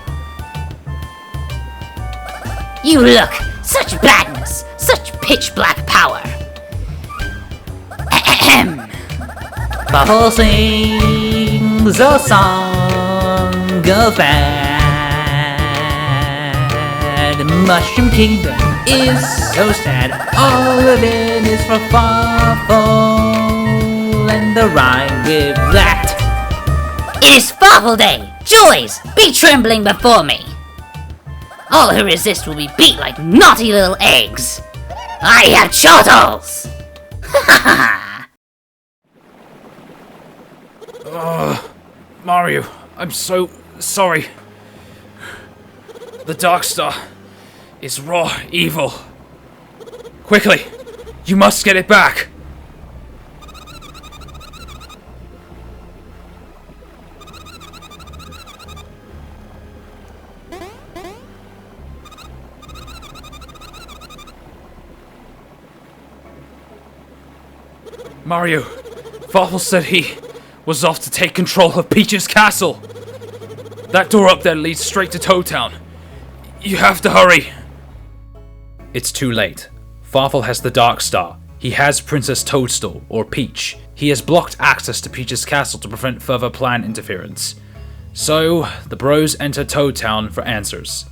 You look! Such badness! Such pitch black power! Ahem! Farfel sings a song of bad. Mushroom Kingdom is so sad. All of it is for Farfel. And the rhyme with that. It is Farfel Day! Joys, be trembling before me! All who resist will be beat like naughty little eggs! I have turtles! Mario, I'm so sorry. The Dark Star is raw evil. Quickly, you must get it back! Mario, Farfel said he was off to take control of Peach's castle. That door up there leads straight to Toad Town. You have to hurry. It's too late. Farfel has the Dark Star. He has Princess Toadstool, or Peach. He has blocked access to Peach's castle to prevent further plan interference. So, the bros enter Toad Town for answers.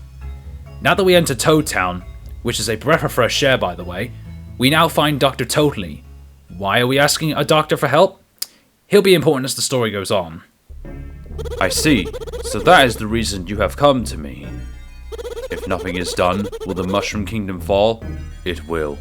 Now that we enter Toad Town, which is a breath of fresh air by the way, we now find Dr. Totally. Why are we asking a doctor for help? He'll be important as the story goes on. I see. So that is the reason you have come to me. If nothing is done, will the Mushroom Kingdom fall? It will.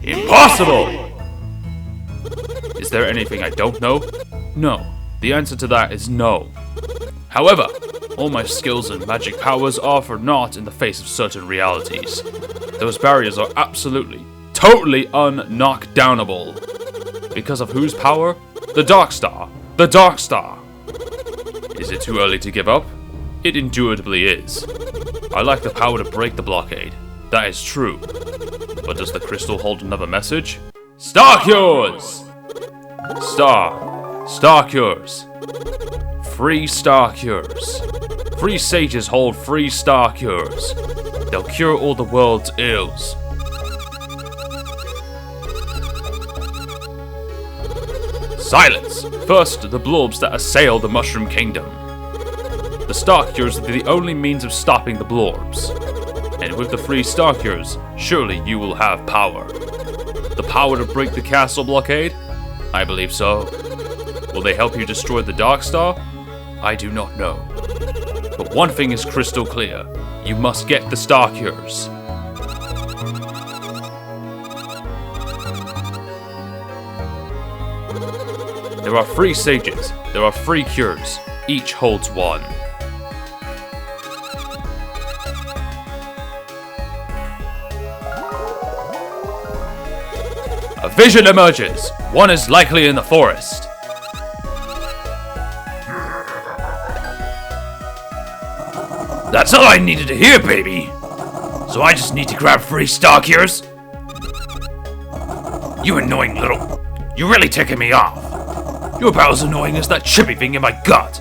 Impossible! Is there anything I don't know? No. The answer to that is no. However, all my skills and magic powers are for naught in the face of certain realities. Those barriers are absolutely, totally unknockdownable. Because of whose power? The Dark Star. The Dark Star! Is it too early to give up? It indubitably is. I lack the power to break the blockade. That is true. But does the crystal hold another message? Star Cures! Star Cures. Free Star Cures. Free sages hold free Star Cures. They'll cure all the world's ills. Silence! First, the blobs that assail the Mushroom Kingdom. The Star Cures are the only means of stopping the blobs. And with the free Star Cures, surely you will have power. The power to break the castle blockade? I believe so. Will they help you destroy the Dark Star? I do not know. But one thing is crystal clear. You must get the Star Cures. There are 3 sages. There are 3 cures. Each holds one. A vision emerges. One is likely in the forest. That's all I needed to hear, baby. So I just need to grab 3 Star Cures? You annoying little... You're really ticking me off. You're about as annoying as that chippy thing in my gut.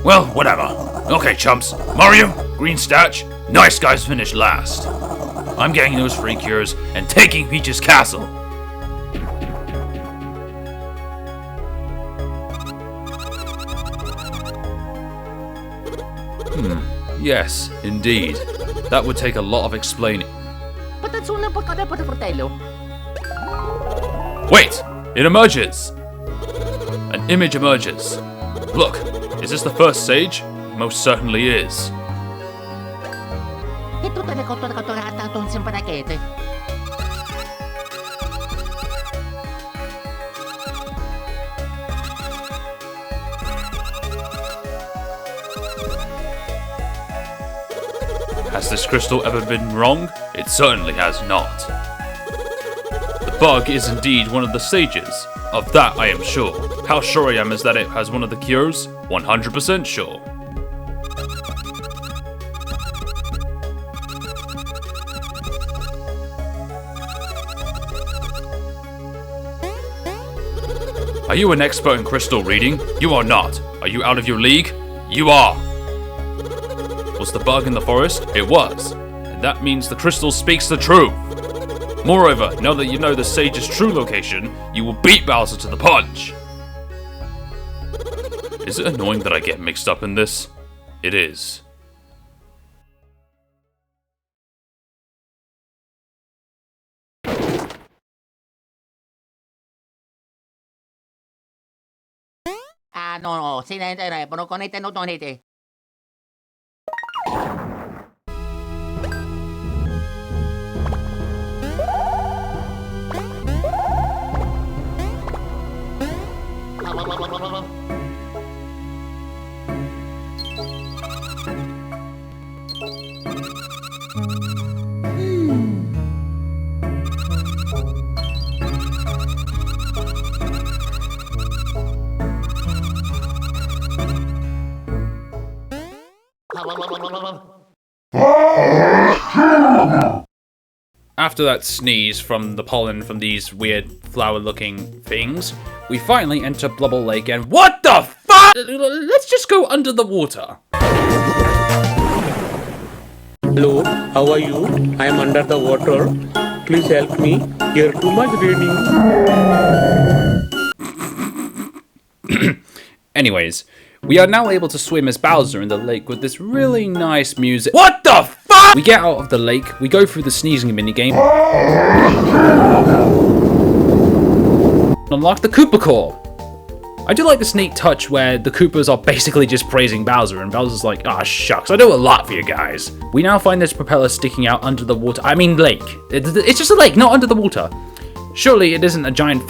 Well, whatever. Okay, chumps. Mario, Green Statch, nice guys finish last. I'm getting those 3 cures and taking Peach's castle. Yes, indeed. That would take a lot of explaining. Wait! It emerges! An image emerges. Look, is this the first sage? Most certainly is. Has this crystal ever been wrong? It certainly has not. The bug is indeed one of the sages. Of that I am sure. How sure I am is that it has one of the cures? 100% sure. Are you an expert in crystal reading? You are not. Are you out of your league? You are. Was the bug in the forest? It was. And that means the crystal speaks the truth. Moreover, now that you know the sage's true location, you will beat Bowser to the punch. Is it annoying that I get mixed up in this? It is. No, no, conete, no, conete. After that sneeze from the pollen from these weird flower-looking things, we finally enter Blubble Lake and what the fuck? Let's just go under the water. Hello, how are you? I am under the water. Please help me. Here too much raining. Anyways, we are now able to swim as Bowser in the lake with this really nice music. What the fuck? We get out of the lake, we go through the sneezing minigame. Unlock the Koopa Core. I do like this neat touch where the Koopas are basically just praising Bowser, and Bowser's like, ah, shucks, I do a lot for you guys. We now find this propeller sticking out under the water. I mean lake. It's just a lake, not under the water. Surely it isn't a giant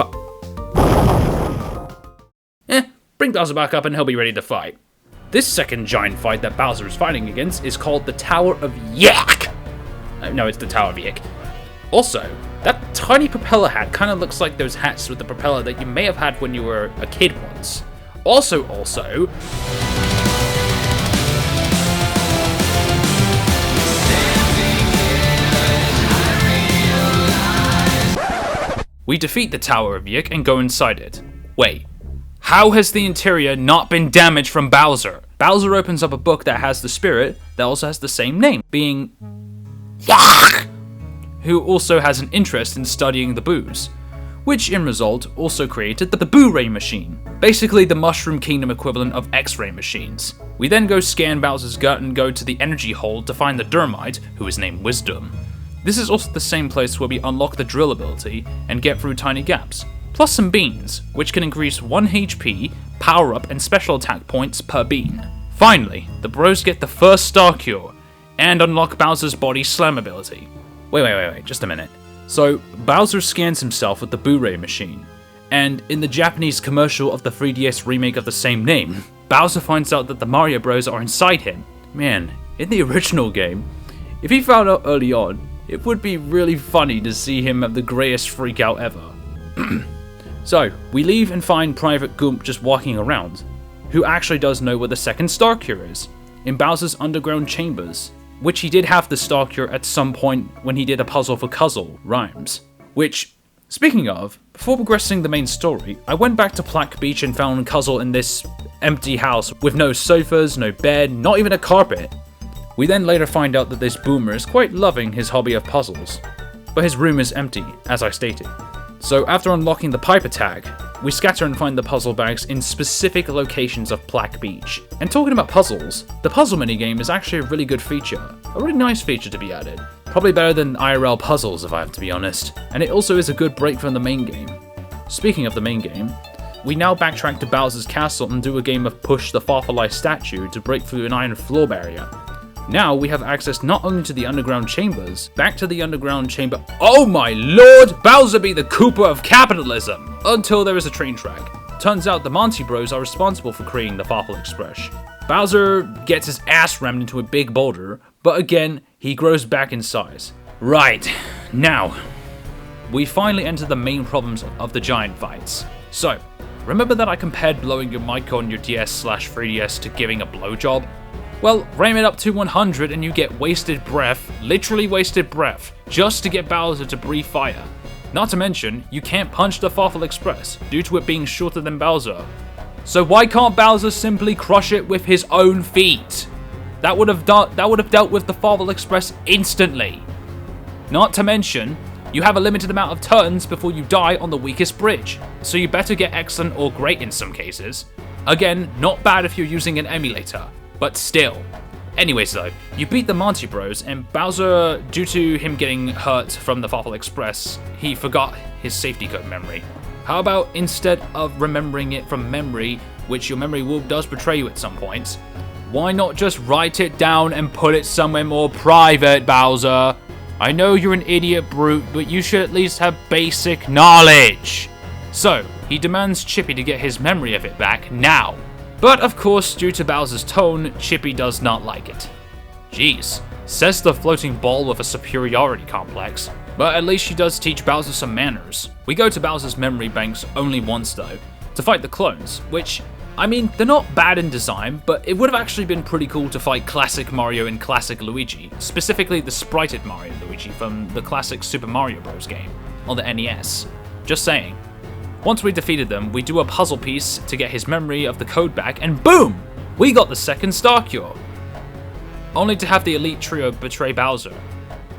bring Bowser back up and he'll be ready to fight. This second giant fight that Bowser is fighting against is called the Tower of Yak. No, it's the Tower of Yak. Also, that tiny propeller hat kind of looks like those hats with the propeller that you may have had when you were a kid once. Also, We defeat the Tower of Yik and go inside it. Wait, how has the interior not been damaged from Bowser? Bowser opens up a book that has the spirit that also has the same name, being Yak, who also has an interest in studying the boos, which in result also created the Boo-Ray machine, basically the Mushroom Kingdom equivalent of X-ray machines. We then go scan Bowser's gut and go to the energy hold to find the Dermite, who is named Wisdom. This is also the same place where we unlock the drill ability and get through tiny gaps, plus some beans, which can increase 1 HP, power up, and special attack points per bean. Finally, the bros get the first star cure, and unlock Bowser's body slam ability. Wait, just a minute. So, Bowser scans himself with the Boo-Ray machine, and in the Japanese commercial of the 3DS remake of the same name, Bowser finds out that the Mario Bros are inside him. Man, in the original game, if he found out early on, it would be really funny to see him have the greatest freak out ever. So, we leave and find Private Goomp just walking around, who actually does know where the second star cure is, in Bowser's underground chambers, which he did have the star cure at some point when he did a puzzle for Cuzzle, Rhymes. Which, speaking of, before progressing the main story, I went back to Plaque Beach and found Cuzzle in this empty house with no sofas, no bed, not even a carpet. We then later find out that this boomer is quite loving his hobby of puzzles, but his room is empty, as I stated. So after unlocking the Piper tag, we scatter and find the puzzle bags in specific locations of Plaque Beach. And talking about puzzles, the puzzle minigame is actually a really good feature, a really nice feature to be added. Probably better than IRL puzzles if I have to be honest, and it also is a good break from the main game. Speaking of the main game, we now backtrack to Bowser's castle and do a game of push the Farfalai statue to break through an iron floor barrier. Now we have access not only to the underground chambers, back to the underground chamber. Oh my lord! Bowser be the Cooper of capitalism! Until there is a train track. Turns out the Monty Bros are responsible for creating the Farfel Express. Bowser gets his ass rammed into a big boulder, but again, he grows back in size. Right, now, we finally enter the main problems of the giant fights. So, remember that I compared blowing your mic on your DS/3DS to giving a blowjob? Well, ram it up to 100 and you get wasted breath, literally wasted breath, just to get Bowser to breathe fire. Not to mention, you can't punch the Farfel Express, due to it being shorter than Bowser. So why can't Bowser simply crush it with his own feet? That would have dealt with the Farfel Express instantly. Not to mention, you have a limited amount of turns before you die on the weakest bridge, so you better get excellent or great in some cases. Again, not bad if you're using an emulator. But still. Anyways though, you beat the Monty Bros, and Bowser, due to him getting hurt from the Farfel Express, he forgot his safety code memory. How about instead of remembering it from memory, which your memory does betray you at some points, why not just write it down and put it somewhere more private, Bowser? I know you're an idiot brute, but you should at least have basic knowledge. So, he demands Chippy to get his memory of it back now. But of course, due to Bowser's tone, Chippy does not like it. Jeez, says the floating ball with a superiority complex. But at least she does teach Bowser some manners. We go to Bowser's memory banks only once though, to fight the clones, which, I mean, they're not bad in design, but it would have actually been pretty cool to fight classic Mario and classic Luigi, specifically the sprited Mario and Luigi from the classic Super Mario Bros. Game, on the NES. Just saying. Once we defeated them, we do a puzzle piece to get his memory of the code back, and boom! We got the second star cure. Only to have the elite trio betray Bowser.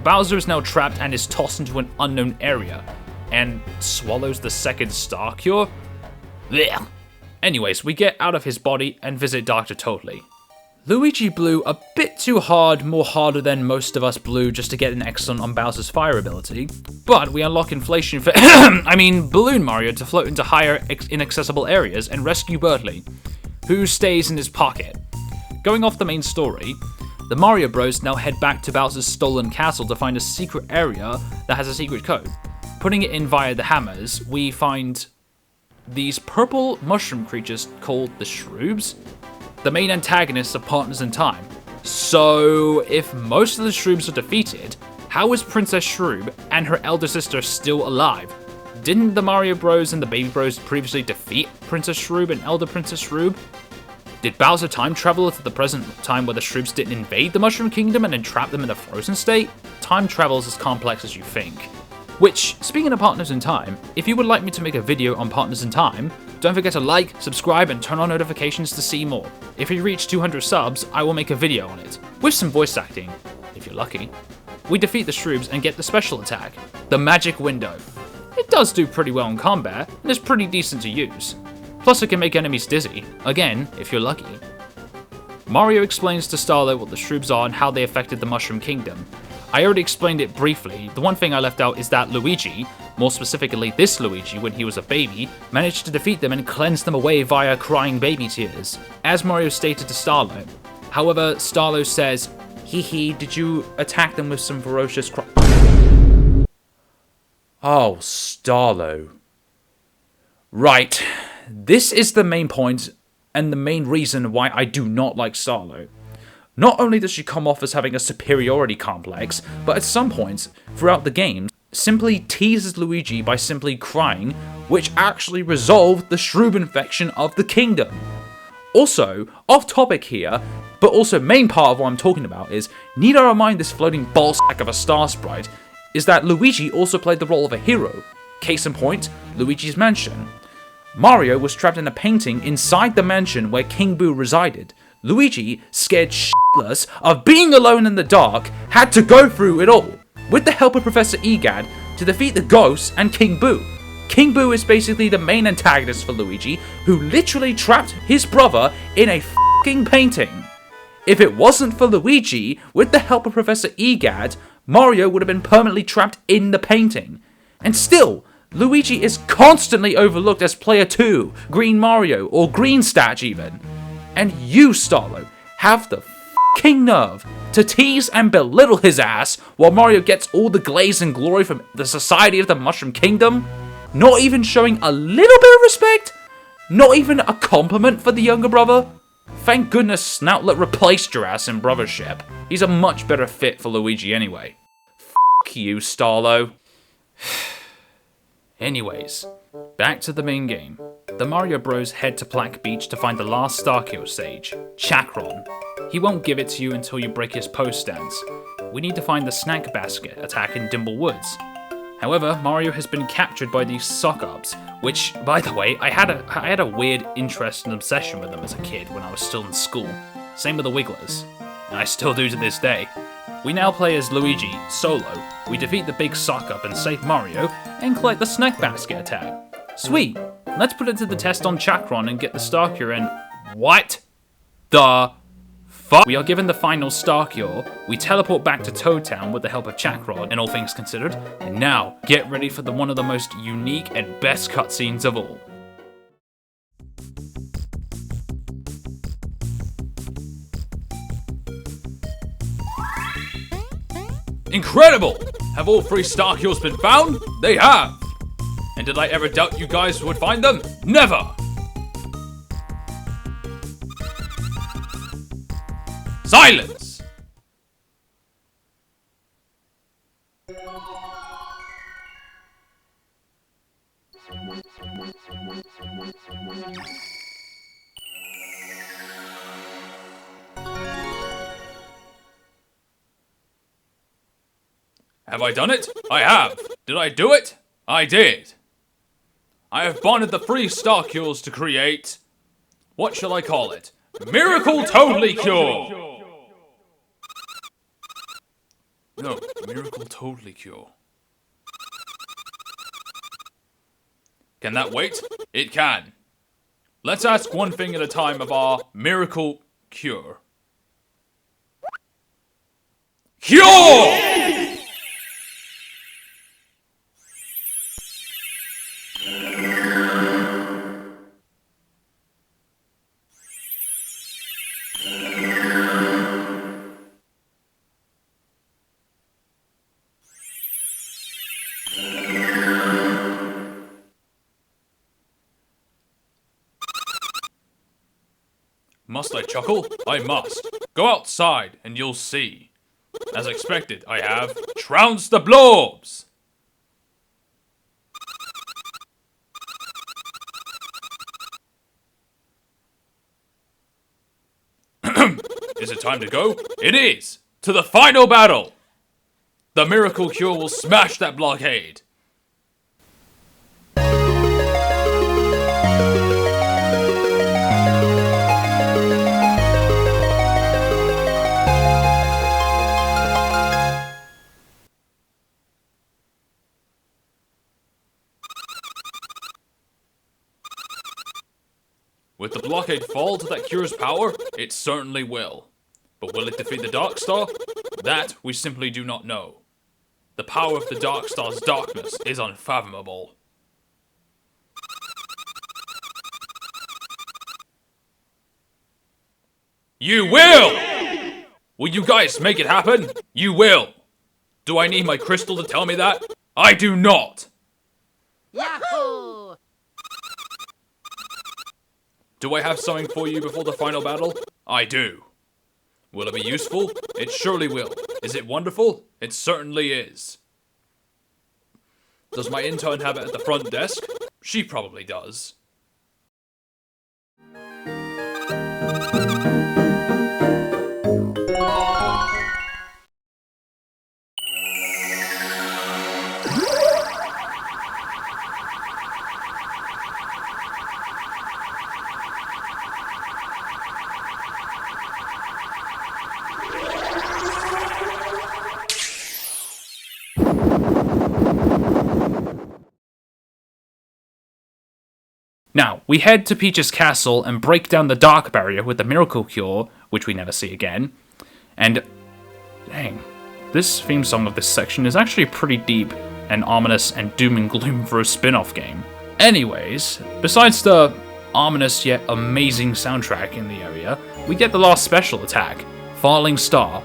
Bowser is now trapped and is tossed into an unknown area, and swallows the second star cure? Blech. Anyways, we get out of his body and visit Dr. Totally. Luigi blew a bit too hard, more harder than most of us blew just to get an excellent on Bowser's fire ability, but we unlock inflation for Balloon Mario to float into higher inaccessible areas and rescue Bertley, who stays in his pocket. Going off the main story, the Mario Bros now head back to Bowser's stolen castle to find a secret area that has a secret code. Putting it in via the hammers, we find these purple mushroom creatures called the Shroobs. The main antagonists are partners in time. So, if most of the Shroobs are defeated, how is Princess Shroob and her elder sister still alive? Didn't the Mario Bros and the Baby Bros previously defeat Princess Shroob and Elder Princess Shroob? Did Bowser time travel to the present time where the Shroobs didn't invade the Mushroom Kingdom and entrap them in a frozen state? Time travel is as complex as you think. Which, speaking of Partners in Time, if you would like me to make a video on Partners in Time, don't forget to like, subscribe, and turn on notifications to see more. If we reach 200 subs, I will make a video on it, with some voice acting, if you're lucky. We defeat the Shroobs and get the special attack, the Magic Window. It does do pretty well in combat, and is pretty decent to use. Plus it can make enemies dizzy, again, if you're lucky. Mario explains to Starlo what the Shroobs are and how they affected the Mushroom Kingdom. I already explained it briefly. The one thing I left out is that Luigi, more specifically this Luigi when he was a baby, managed to defeat them and cleanse them away via crying baby tears, as Mario stated to Starlo. However, Starlo says, "Hee hee, did you attack them with some ferocious cry?" Oh, Starlo. Right, this is the main point and the main reason why I do not like Starlo. Not only does she come off as having a superiority complex, but at some points throughout the game, simply teases Luigi by simply crying, which actually resolved the Shroob infection of the kingdom. Also, off topic here, but also main part of what I'm talking about is, need I remind this floating ballsack of a star sprite, is that Luigi also played the role of a hero. Case in point, Luigi's Mansion. Mario was trapped in a painting inside the mansion where King Boo resided. Luigi, scared shitless of being alone in the dark, had to go through it all, with the help of Professor Egad, to defeat the ghosts and King Boo. King Boo is basically the main antagonist for Luigi, who literally trapped his brother in a f***ing painting. If it wasn't for Luigi, with the help of Professor Egad, Mario would have been permanently trapped in the painting. And still, Luigi is constantly overlooked as Player 2, Green Mario, or Green Statch even. And you, Starlo, have the f***ing nerve to tease and belittle his ass while Mario gets all the glaze and glory from the Society of the Mushroom Kingdom? Not even showing a little bit of respect? Not even a compliment for the younger brother? Thank goodness Snoutlet replaced your ass in brothership. He's a much better fit for Luigi anyway. F*** you, Starlo. Anyways, back to the main game. The Mario Bros head to Black Beach to find the last Starkiller stage, Chakron. He won't give it to you until you break his post stance. We need to find the Snack Basket attack in Dimble Woods. However, Mario has been captured by these sock-ups, which, by the way, I had a weird interest and obsession with them as a kid when I was still in school. Same with the Wigglers, and I still do to this day. We now play as Luigi, solo. We defeat the big sock-up and save Mario, and collect the Snack Basket attack. Sweet! Let's put it to the test on Chakron and get the Starkiller and... What the fuck? We are given the final Starkiller, we teleport back to Toad Town with the help of Chakron, and all things considered, and now, get ready for one of the most unique and best cutscenes of all. Incredible! Have all 3 Starkillers been found? They have! And did I ever doubt you guys would find them? Never! Silence! Have I done it? I have. Did I do it? I did. I have bonded the 3 Starkillers to create... What shall I call it? Miracle Totally Cure! No, Miracle Totally Cure. Can that wait? It can. Let's ask one thing at a time of our Miracle Cure. Cure! Must I chuckle? I must. Go outside and you'll see. As expected, I have trounced the blobs! Is it time to go? It is! To the final battle! The Miracle Cure will smash that blockade! With the blockade fall to that cure's power, it certainly will. But will it defeat the Dark Star? That we simply do not know. The power of the Dark Star's darkness is unfathomable. You will! Will you guys make it happen? You will! Do I need my crystal to tell me that? I do not! Yahoo! Do I have something for you before the final battle? I do. Will it be useful? It surely will. Is it wonderful? It certainly is. Does my intern have it at the front desk? She probably does. Now, we head to Peach's castle and break down the dark barrier with the miracle cure, which we never see again. And, dang, this theme song of this section is actually pretty deep and ominous and doom and gloom for a spin-off game. Anyways, besides the ominous yet amazing soundtrack in the area, we get the last special attack, Falling Star.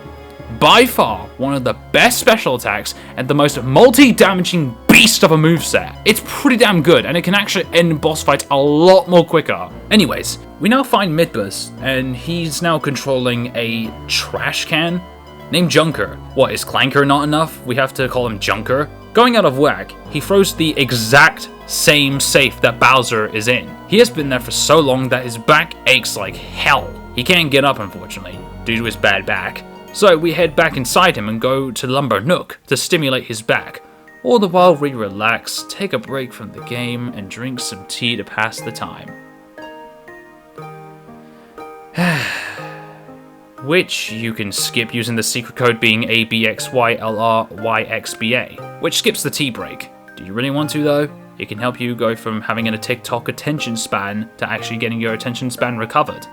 By far, one of the best special attacks and the most multi-damaging beast of a moveset. It's pretty damn good, and it can actually end boss fights a lot more quicker. Anyways, we now find Midbus, and he's now controlling a trash can named Junker. What, is Clanker not enough? We have to call him Junker? Going out of whack, he throws the exact same safe that Bowser is in. He has been there for so long that his back aches like hell. He can't get up, unfortunately, due to his bad back. So we head back inside him and go to Lumber Nook to stimulate his back. All the while we relax, take a break from the game, and drink some tea to pass the time. Which you can skip using the secret code being ABXYLRYXBA, which skips the tea break. Do you really want to though? It can help you go from having a TikTok attention span to actually getting your attention span recovered.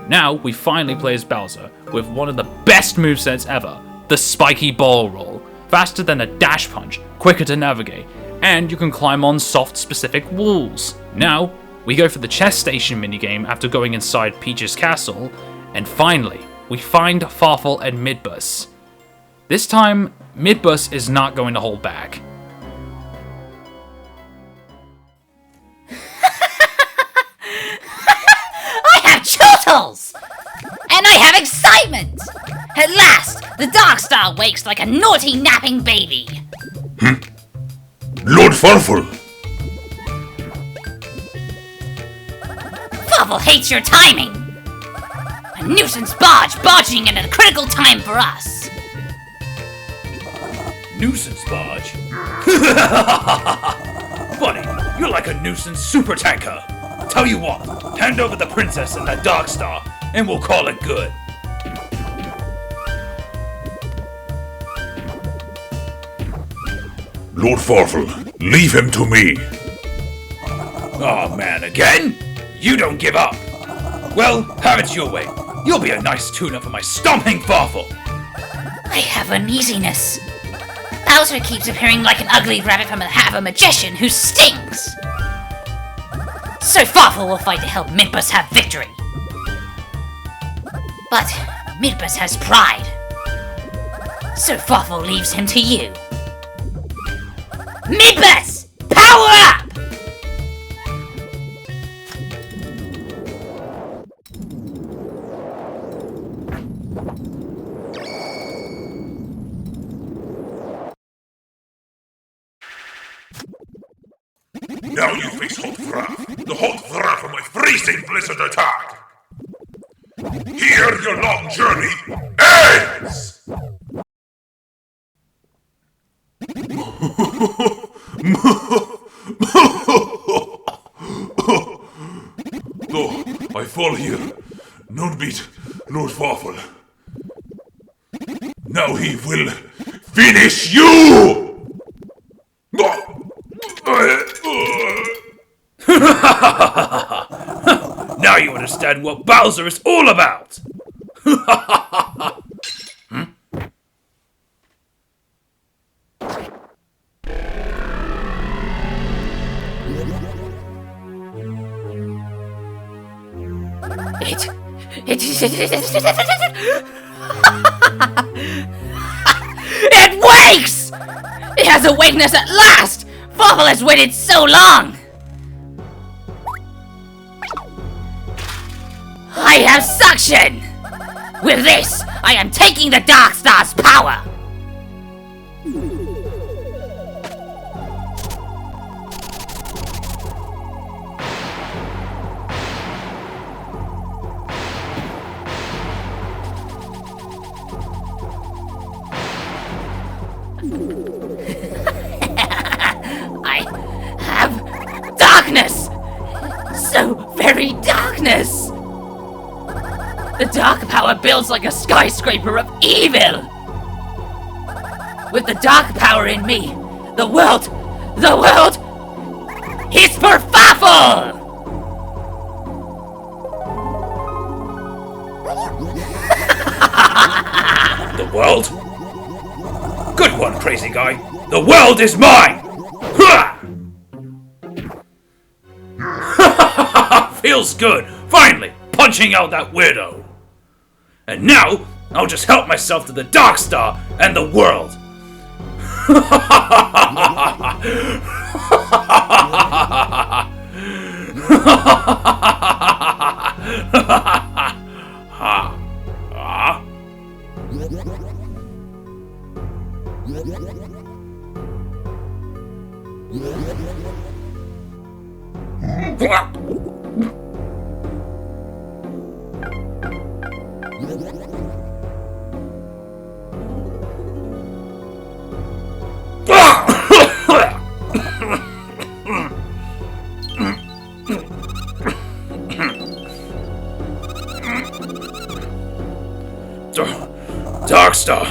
Now, we finally play as Bowser, with one of the best movesets ever, the spiky ball roll. Faster than a dash punch, quicker to navigate, and you can climb on soft specific walls. Now, we go for the chess station minigame after going inside Peach's castle, and finally, we find Farfel and Midbus. This time, Midbus is not going to hold back. And I have excitement! At last, the Dark Star wakes like a naughty napping baby. Lord Farfel! Farfel hates your timing! A nuisance barging in at a critical time for us. Nuisance barge? Buddy, you're like a nuisance super tanker. Tell you what, hand over the princess and that Dark Star, and we'll call it good. Lord Farfel, leave him to me. Oh man, again? You don't give up. Well, have it your way. You'll be a nice tune-up for my stomping Farfel. I have uneasiness. Bowser keeps appearing like an ugly rabbit from the hat of a magician who stings. So Farfel will fight to help Midbus have victory. But Midbus has pride. So Farfel leaves him to you. Midbus! Power up! Now you face Hot Wrath, the hot wrath of my freezing blizzard attack! Here your long journey ends! Though I fall here, none beat Lord Farfel. Now he will finish you! Now you want to understand what Bowser is all about! It wakes! It has a weakness at last! Fawful has waited so long! I have suction! With this, I am taking the Dark Star's power! I have darkness! So very darkness! The dark power builds like a skyscraper of evil! With the dark power in me, the world is for Fawful! The world? Good one, crazy guy. The world is mine! Feels good, finally, punching out that weirdo. And now, I'll just help myself to the Dark Star and the world. Dark Star.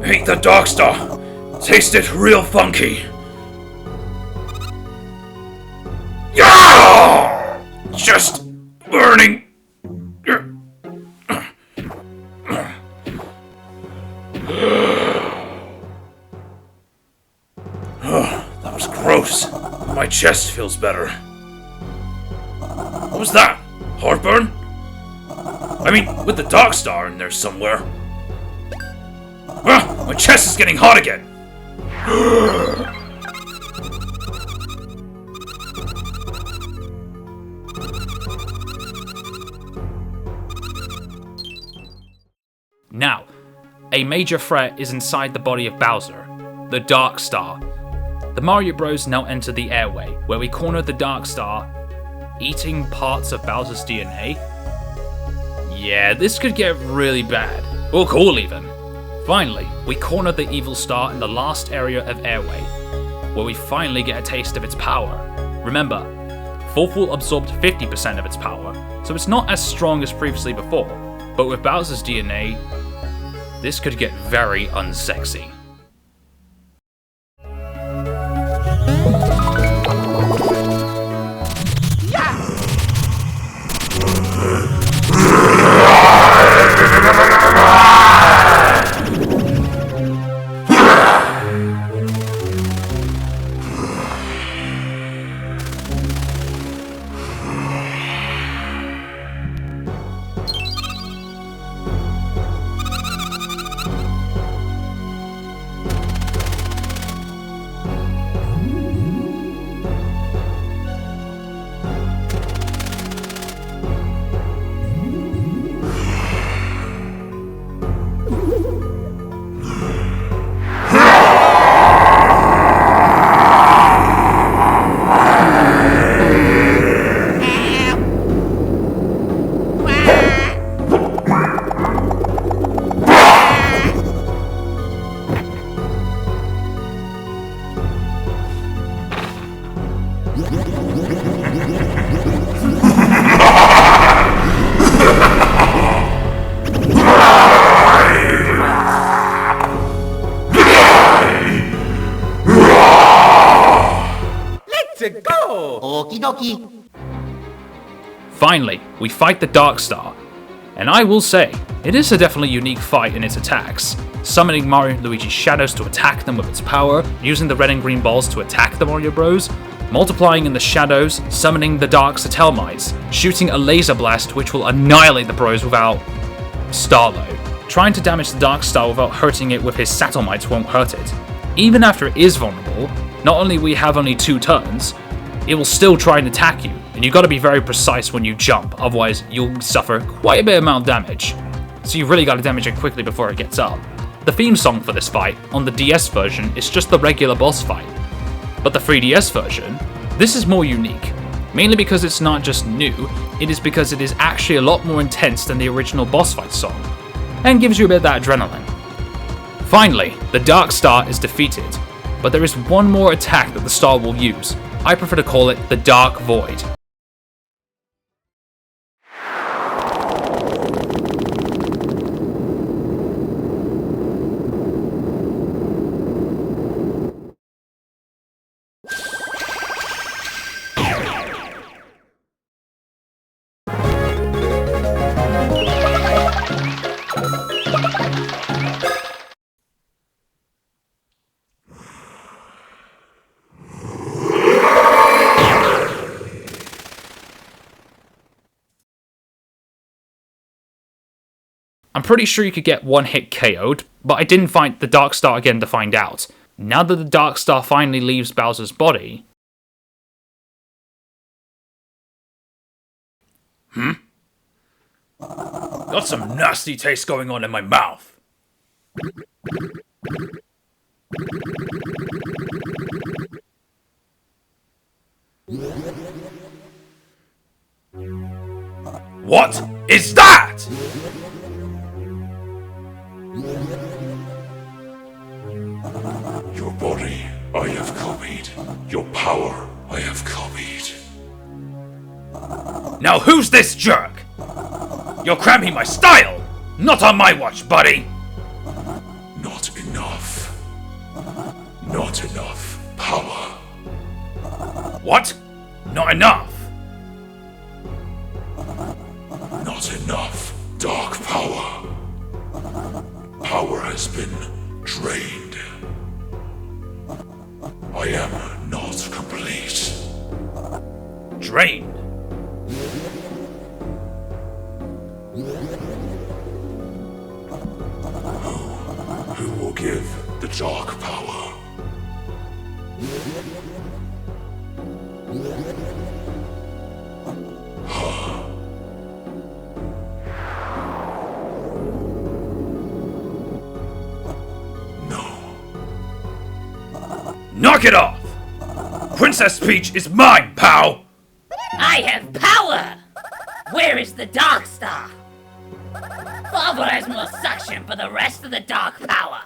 Hate the Dark Star. Tasted real funky. Yeah! Just burning. That was gross. My chest feels better. What was that? Heartburn? I mean, with the Dark Star in there somewhere. My chest is getting hot again. Now, a major threat is inside the body of Bowser, the Dark Star. The Mario Bros now enter the airway, where we corner the Dark Star, eating parts of Bowser's DNA. Yeah, this could get really bad, or cool even. Finally, we corner the evil star in the last area of airway, where we finally get a taste of its power. Remember, Fawful absorbed 50% of its power, so it's not as strong as previously before, but with Bowser's DNA, this could get very unsexy. Finally, we fight the Dark Star. And I will say, it is a definitely unique fight in its attacks, summoning Mario and Luigi's shadows to attack them with its power, using the red and green balls to attack the Mario Bros, multiplying in the shadows, summoning the Dark Satelmites, shooting a laser blast which will annihilate the Bros without Starlo. Trying to damage the Dark Star without hurting it with his Satelmites won't hurt it. Even after it is vulnerable, not only we have only 2 turns, it will still try and attack you, and you gotta be very precise when you jump, otherwise you'll suffer quite a bit amount of damage. So you really gotta damage it quickly before it gets up. The theme song for this fight, on the DS version, is just the regular boss fight. But the 3DS version, this is more unique. Mainly because it's not just new, it is because it is actually a lot more intense than the original boss fight song, and gives you a bit of that adrenaline. Finally, the Dark Star is defeated, but there is one more attack that the star will use. I prefer to call it the Dark Void. I'm pretty sure you could get one hit KO'd, but I didn't find the Dark Star again to find out. Now that the Dark Star finally leaves Bowser's body... Got some nasty taste going on in my mouth. What is that? Your body, I have copied. Your power, I have copied. Now who's this jerk? You're cramping my style! Not on my watch, buddy! Not enough. Not enough power. What? Not enough? Not enough dark power. Power has been drained. I am not complete. Drained? Who will give the dark power? Knock it off! Princess Peach is mine, pal! I have power! Where is the Dark Star? Father has more suction for the rest of the dark power.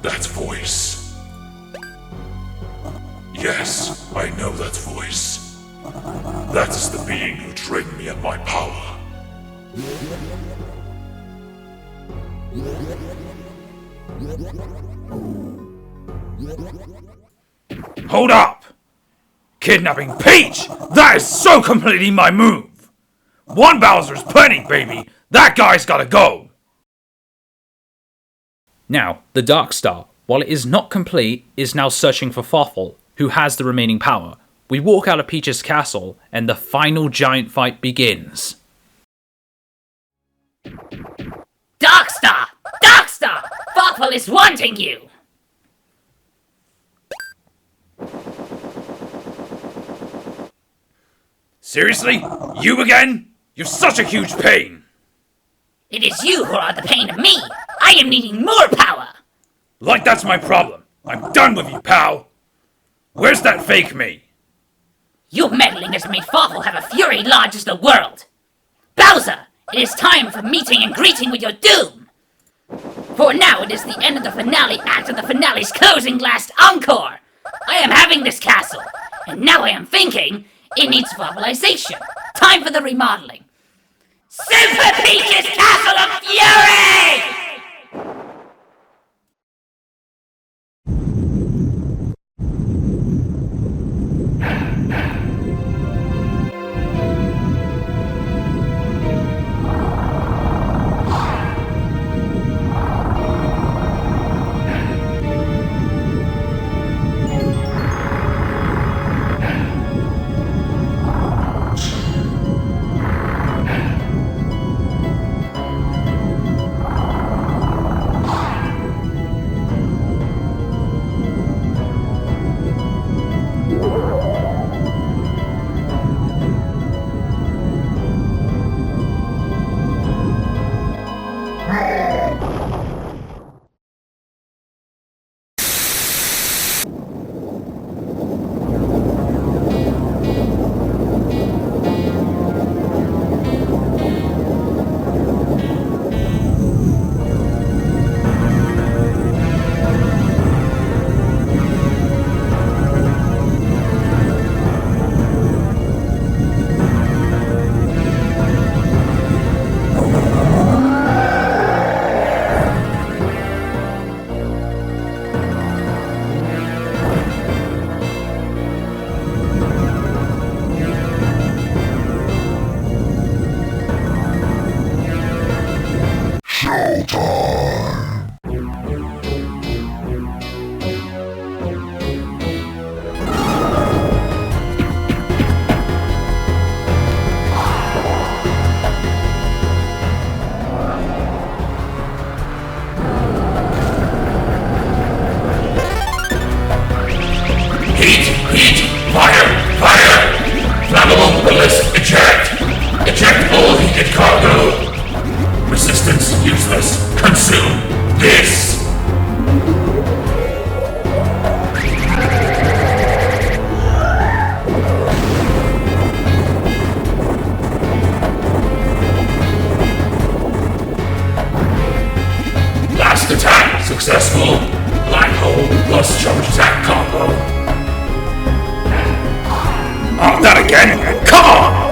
That voice. Yes, I know that voice. That is the being who trained me at my power. Hold up! Kidnapping Peach! That is so completely my move! One Bowser's plenty, baby! That guy's gotta go! Now, the Dark Star, while it is not complete, is now searching for Farfel, who has the remaining power. We walk out of Peach's castle, and the final giant fight begins. Dark Star! Dark Star! Farfel is wanting you! Seriously? You again? You're such a huge pain! It is you who are the pain of me! I am needing more power! Like that's my problem. I'm done with you, pal! Where's that fake me? Your meddling has made Farfel have a fury large as the world! Bowser, it is time for meeting and greeting with your doom! For now it is the end of the finale act of the finale's closing last encore! I am having this castle, and now I am thinking it needs Farfelization. Time for the remodeling. Super Peach's Castle of Fury! time. Heat! Fire! Flammable ballist, eject! Eject all heated cargo! Resistance useless. Consume this! Last attack successful. Black hole plus charge attack combo. Oh, that again? Come on!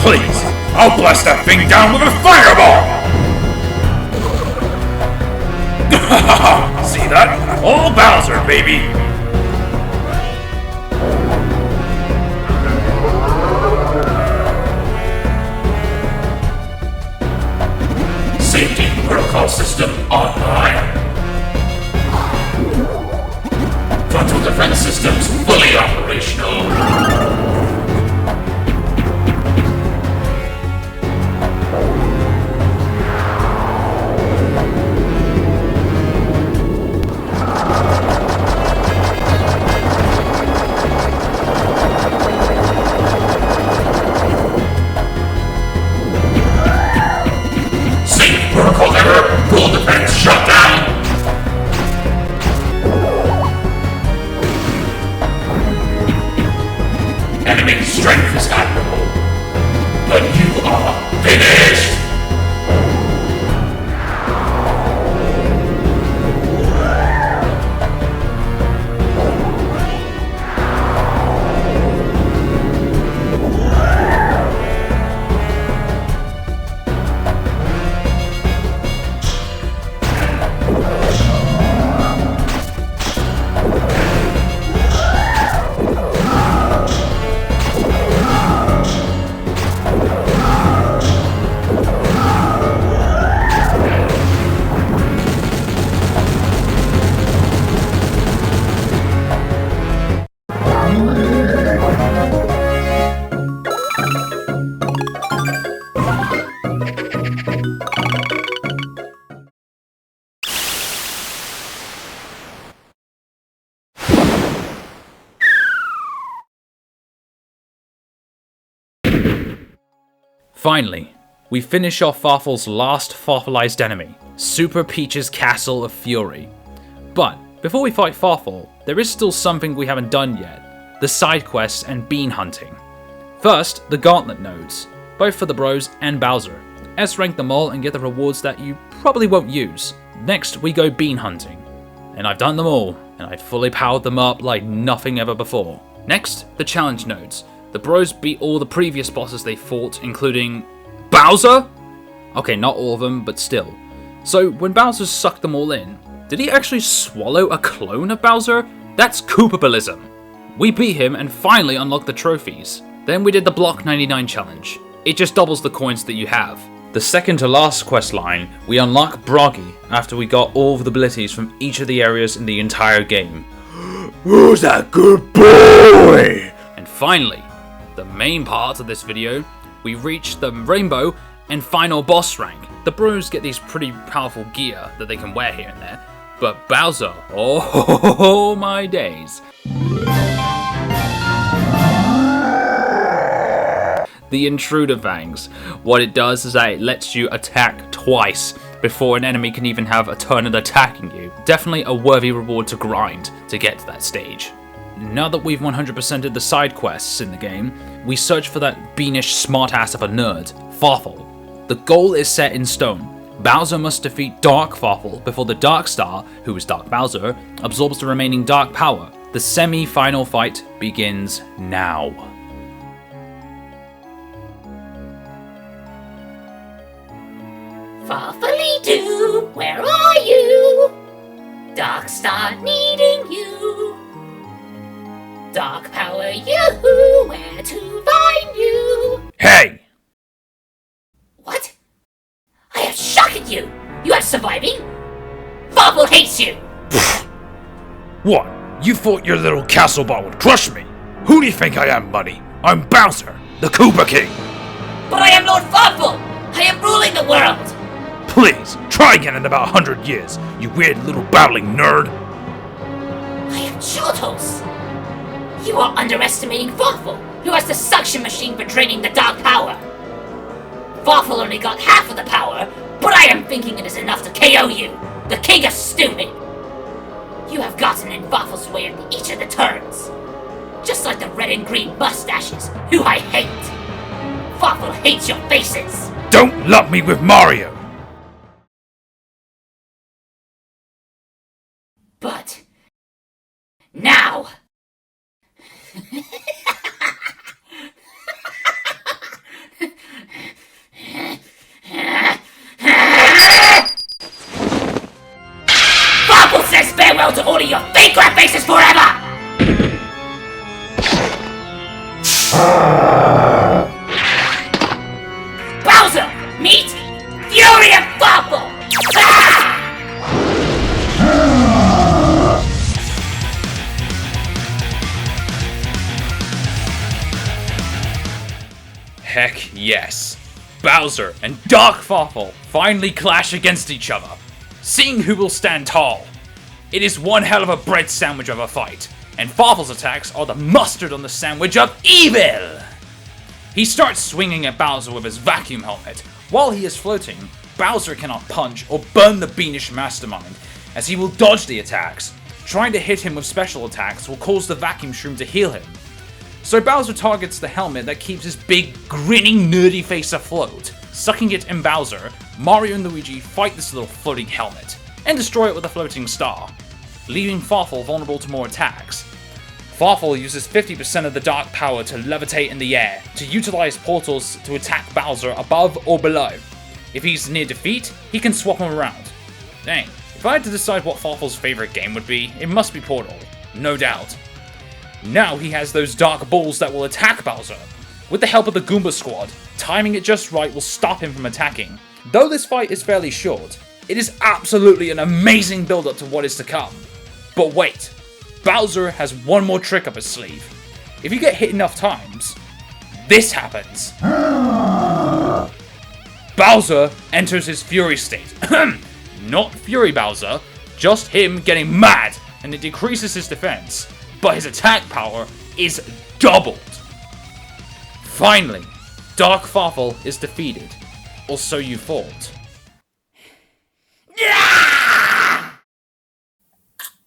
Please, I'll blast that thing down with a fireball! See that? All Bowser, baby! Safety protocol system online. Frontal defense systems fully operational. Safe protocol error. Full defense shut down. Enemy strength is admirable, but you are finished! Finally, we finish off Farfal's last Farfalized enemy, Super Peach's Castle of Fury. But before we fight Farfal, there is still something we haven't done yet, the side quests and bean hunting. First, the Gauntlet nodes, both for the bros and Bowser. S-rank them all and get the rewards that you probably won't use. Next, we go bean hunting. And I've done them all, and I've fully powered them up like nothing ever before. Next, the challenge nodes. The bros beat all the previous bosses they fought, including Bowser? Okay, not all of them, but still. So, when Bowser sucked them all in, did he actually swallow a clone of Bowser? That's Koopabilism. We beat him and finally unlocked the trophies. Then we did the Block 99 challenge. It just doubles the coins that you have. The second to last quest line, we unlock Broggy after we got all of the abilities from each of the areas in the entire game. Who's that good boy? And finally, the main part of this video, we reach the rainbow and final boss rank. The bros get these pretty powerful gear that they can wear here and there, but Bowser, oh my days. The Intruder Fangs. What it does is that it lets you attack twice before an enemy can even have a turn at attacking you. Definitely a worthy reward to grind to get to that stage. Now that we've 100%ed the side quests in the game, we search for that beanish smartass of a nerd, Farfal. The goal is set in stone. Bowser must defeat Dark Farfal before the Dark Star, who is Dark Bowser, absorbs the remaining dark power. The semi-final fight begins now. Farfally-doo, where are you? Dark Star needing you. Dark power, yoo-hoo, where to find you? surviving? Farfel hates you! What? You thought your little castle bot would crush me? Who do you think I am, buddy? I'm Bowser, the Koopa King! But I am Lord Farfel! I am ruling the world! Please, try again in about 100 years, you weird little babbling nerd! I am Chotos! You are underestimating Farfel, who has the suction machine for draining the dark power! Farfel only got half of the power, but I am thinking it is enough to KO you, the king of stupid! You have gotten in Farfel's way in each of the turns. Just like the red and green mustaches, who I hate. Farfel hates your faces! Don't lump me with Mario! But... now! Farfel says farewell to all of your fake crap faces forever! Bowser, meet Fury of Farfel! Heck yes. Bowser and Dark Farfel finally clash against each other, seeing who will stand tall. It is one hell of a bread sandwich of a fight, and Farfel's attacks are the mustard on the sandwich of evil! He starts swinging at Bowser with his vacuum helmet. While he is floating, Bowser cannot punch or burn the Beanish Mastermind, as he will dodge the attacks. Trying to hit him with special attacks will cause the vacuum shroom to heal him. So Bowser targets the helmet that keeps his big, grinning, nerdy face afloat. Sucking it in Bowser, Mario and Luigi fight this little floating helmet, and destroy it with a floating star, leaving Farfel vulnerable to more attacks. Farfel uses 50% of the dark power to levitate in the air, to utilize portals to attack Bowser above or below. If he's near defeat, he can swap him around. Dang, if I had to decide what Farfel's favorite game would be, it must be Portal, no doubt. Now he has those dark balls that will attack Bowser. With the help of the Goomba Squad, timing it just right will stop him from attacking. Though this fight is fairly short, it is absolutely an amazing build-up to what is to come. But wait, Bowser has one more trick up his sleeve. If you get hit enough times, this happens. Bowser enters his Fury state. Not Fury Bowser, just him getting mad, and it decreases his defense, but his attack power is doubled. Finally, Dark Farfel is defeated, or so you thought.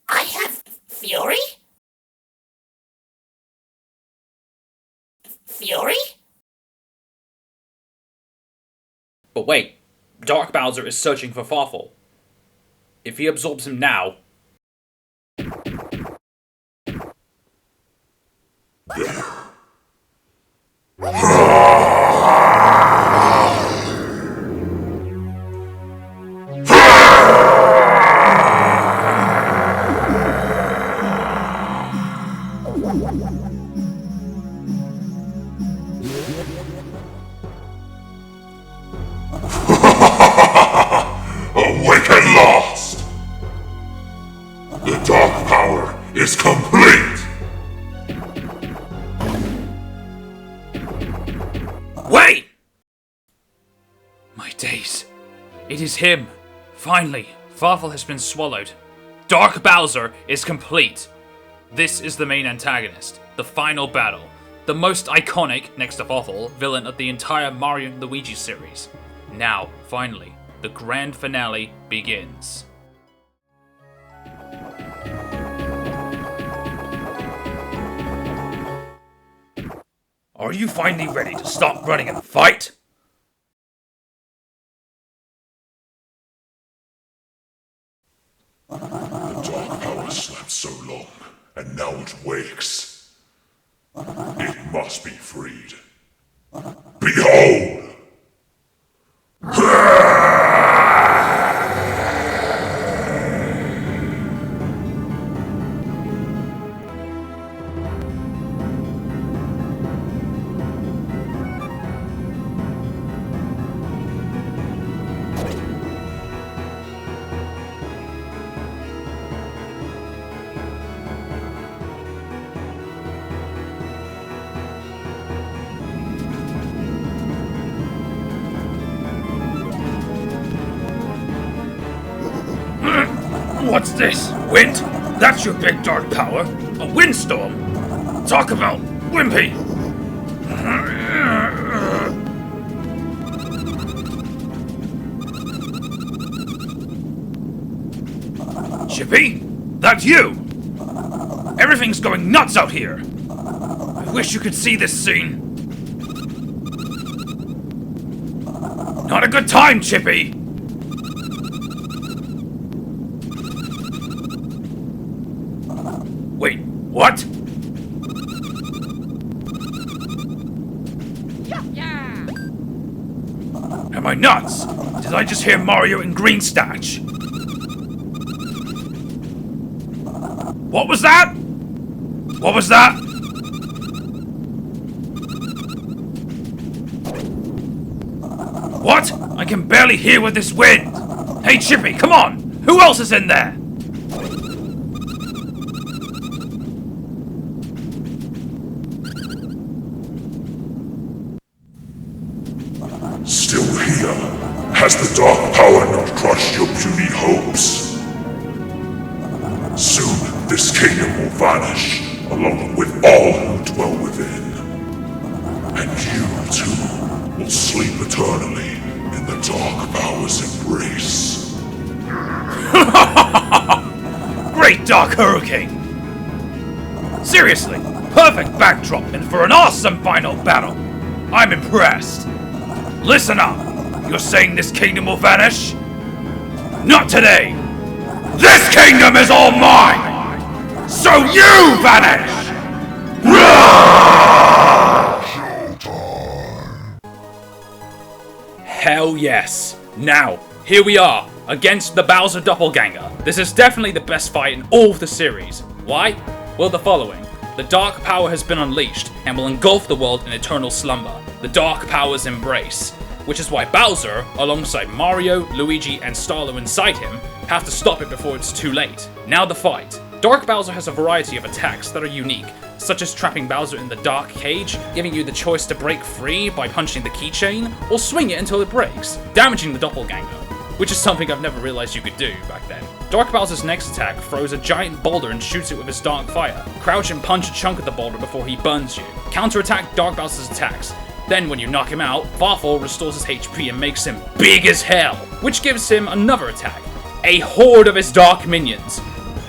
I have Fury? Fury? But wait, Dark Bowser is searching for Farfel. If he absorbs him now... Awake at last! The dark power is complete! Wait! My days. It is him. Finally, Farfel has been swallowed. Dark Bowser is complete. This is the main antagonist, the final battle, the most iconic, next to Farfel, villain of the entire Mario and Luigi series. Now, finally, the grand finale begins. Are you finally ready to stop running and fight? The dark power slept so long, and now it wakes. It must be freed. Behold! What's this? Wind? That's your big dark power? A windstorm? Talk about wimpy! Chippy? That's you! Everything's going nuts out here! I wish you could see this scene. Not a good time, Chippy! Wait, what? Am I nuts? Did I just hear Mario and Greenstatch? What was that? What was that? What? I can barely hear with this wind. Hey Chippy, come on! Who else is in there? Still here? Has the dark power not crushed your puny hopes? Soon, this kingdom will vanish, along with all who dwell within. And you, too, will sleep eternally in the dark power's embrace. Great Dark Hurricane! Seriously, perfect backdrop and for an awesome final battle. I'm impressed. Listen up! You're saying this kingdom will vanish? Not today! This kingdom is all mine! So you vanish! Hell yes. Now, here we are, against the Bowser Doppelganger. This is definitely the best fight in all of the series. Why? Well, the following. The dark power has been unleashed and will engulf the world in eternal slumber. The dark power's embrace. Which is why Bowser, alongside Mario, Luigi, and Starlo inside him, have to stop it before it's too late. Now the fight. Dark Bowser has a variety of attacks that are unique, such as trapping Bowser in the dark cage, giving you the choice to break free by punching the keychain, or swing it until it breaks, damaging the doppelganger, which is something I've never realized you could do back then. Dark Bowser's next attack throws a giant boulder and shoots it with his dark fire. Crouch and punch a chunk of the boulder before he burns you. Counterattack Dark Bowser's attacks. Then when you knock him out, Farfel restores his HP and makes him big as hell, which gives him another attack. A horde of his dark minions.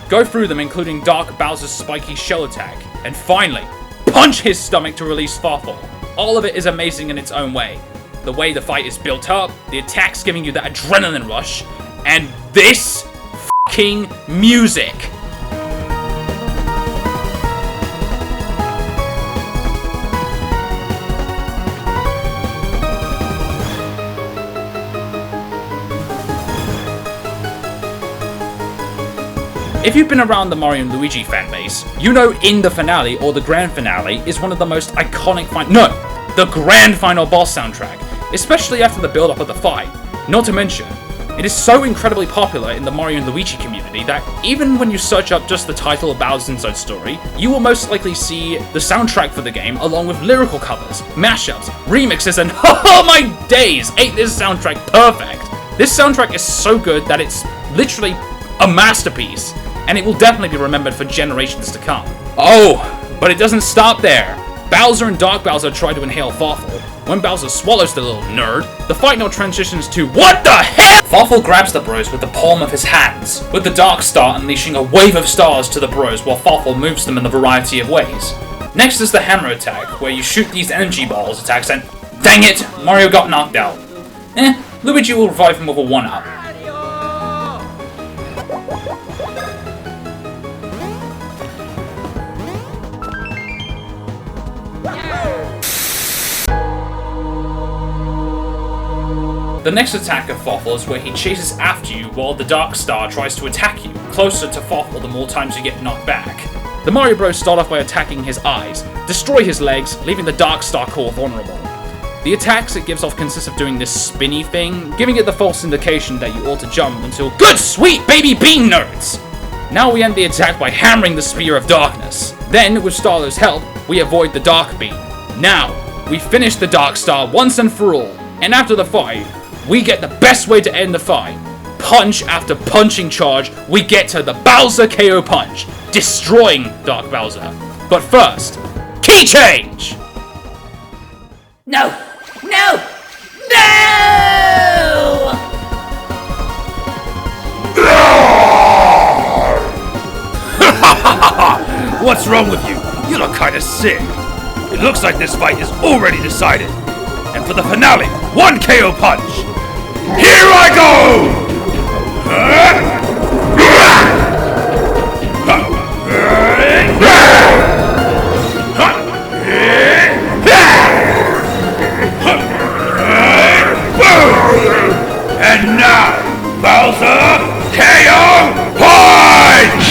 Go through them, including Dark Bowser's spiky shell attack. And finally, punch his stomach to release Farfel. All of it is amazing in its own way. The way the fight is built up, the attacks giving you that adrenaline rush, and this f***ing music. If you've been around the Mario and Luigi fanbase, you know In the Finale or the Grand Finale is one of the most iconic the Grand Final boss soundtrack, especially after the build-up of the fight. Not to mention, it is so incredibly popular in the Mario and Luigi community that even when you search up just the title of Bowser's Inside Story, you will most likely see the soundtrack for the game along with lyrical covers, mashups, remixes, and oh my days, ain't this soundtrack perfect! This soundtrack is so good that it's literally a masterpiece, and it will definitely be remembered for generations to come. Oh, but it doesn't stop there. Bowser and Dark Bowser try to inhale Farfel. When Bowser swallows the little nerd, the fight now transitions to what the hell? Farfel grabs the bros with the palm of his hands, with the Dark Star unleashing a wave of stars to the bros while Farfel moves them in a variety of ways. Next is the hammer attack, where you shoot these energy balls attacks and dang it, Mario got knocked out. Luigi will revive him with a 1-up. The next attack of Farfel is where he chases after you while the Dark Star tries to attack you, closer to Farfel the more times you get knocked back. The Mario Bros start off by attacking his eyes, destroy his legs, leaving the Dark Star core vulnerable. The attacks it gives off consist of doing this spinny thing, giving it the false indication that you ought to jump until good sweet baby bean nerds! Now we end the attack by hammering the Spear of Darkness. Then, with Starlo's help, we avoid the Dark Beam. Now, we finish the Dark Star once and for all, and after the fight, we get the best way to end the fight. punch after punching charge, we get to the Bowser KO punch, destroying Dark Bowser. But first, key change! No! No! No! What's wrong with you? You look kinda sick. It looks like this fight is already decided. And for the finale, 1 KO punch. Here I go! And now, Bowser KO punch!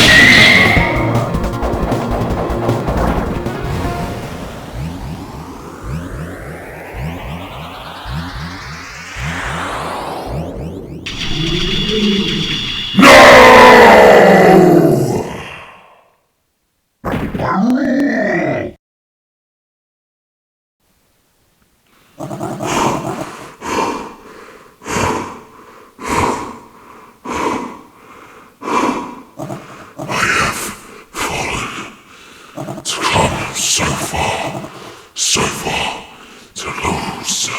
So far to lose.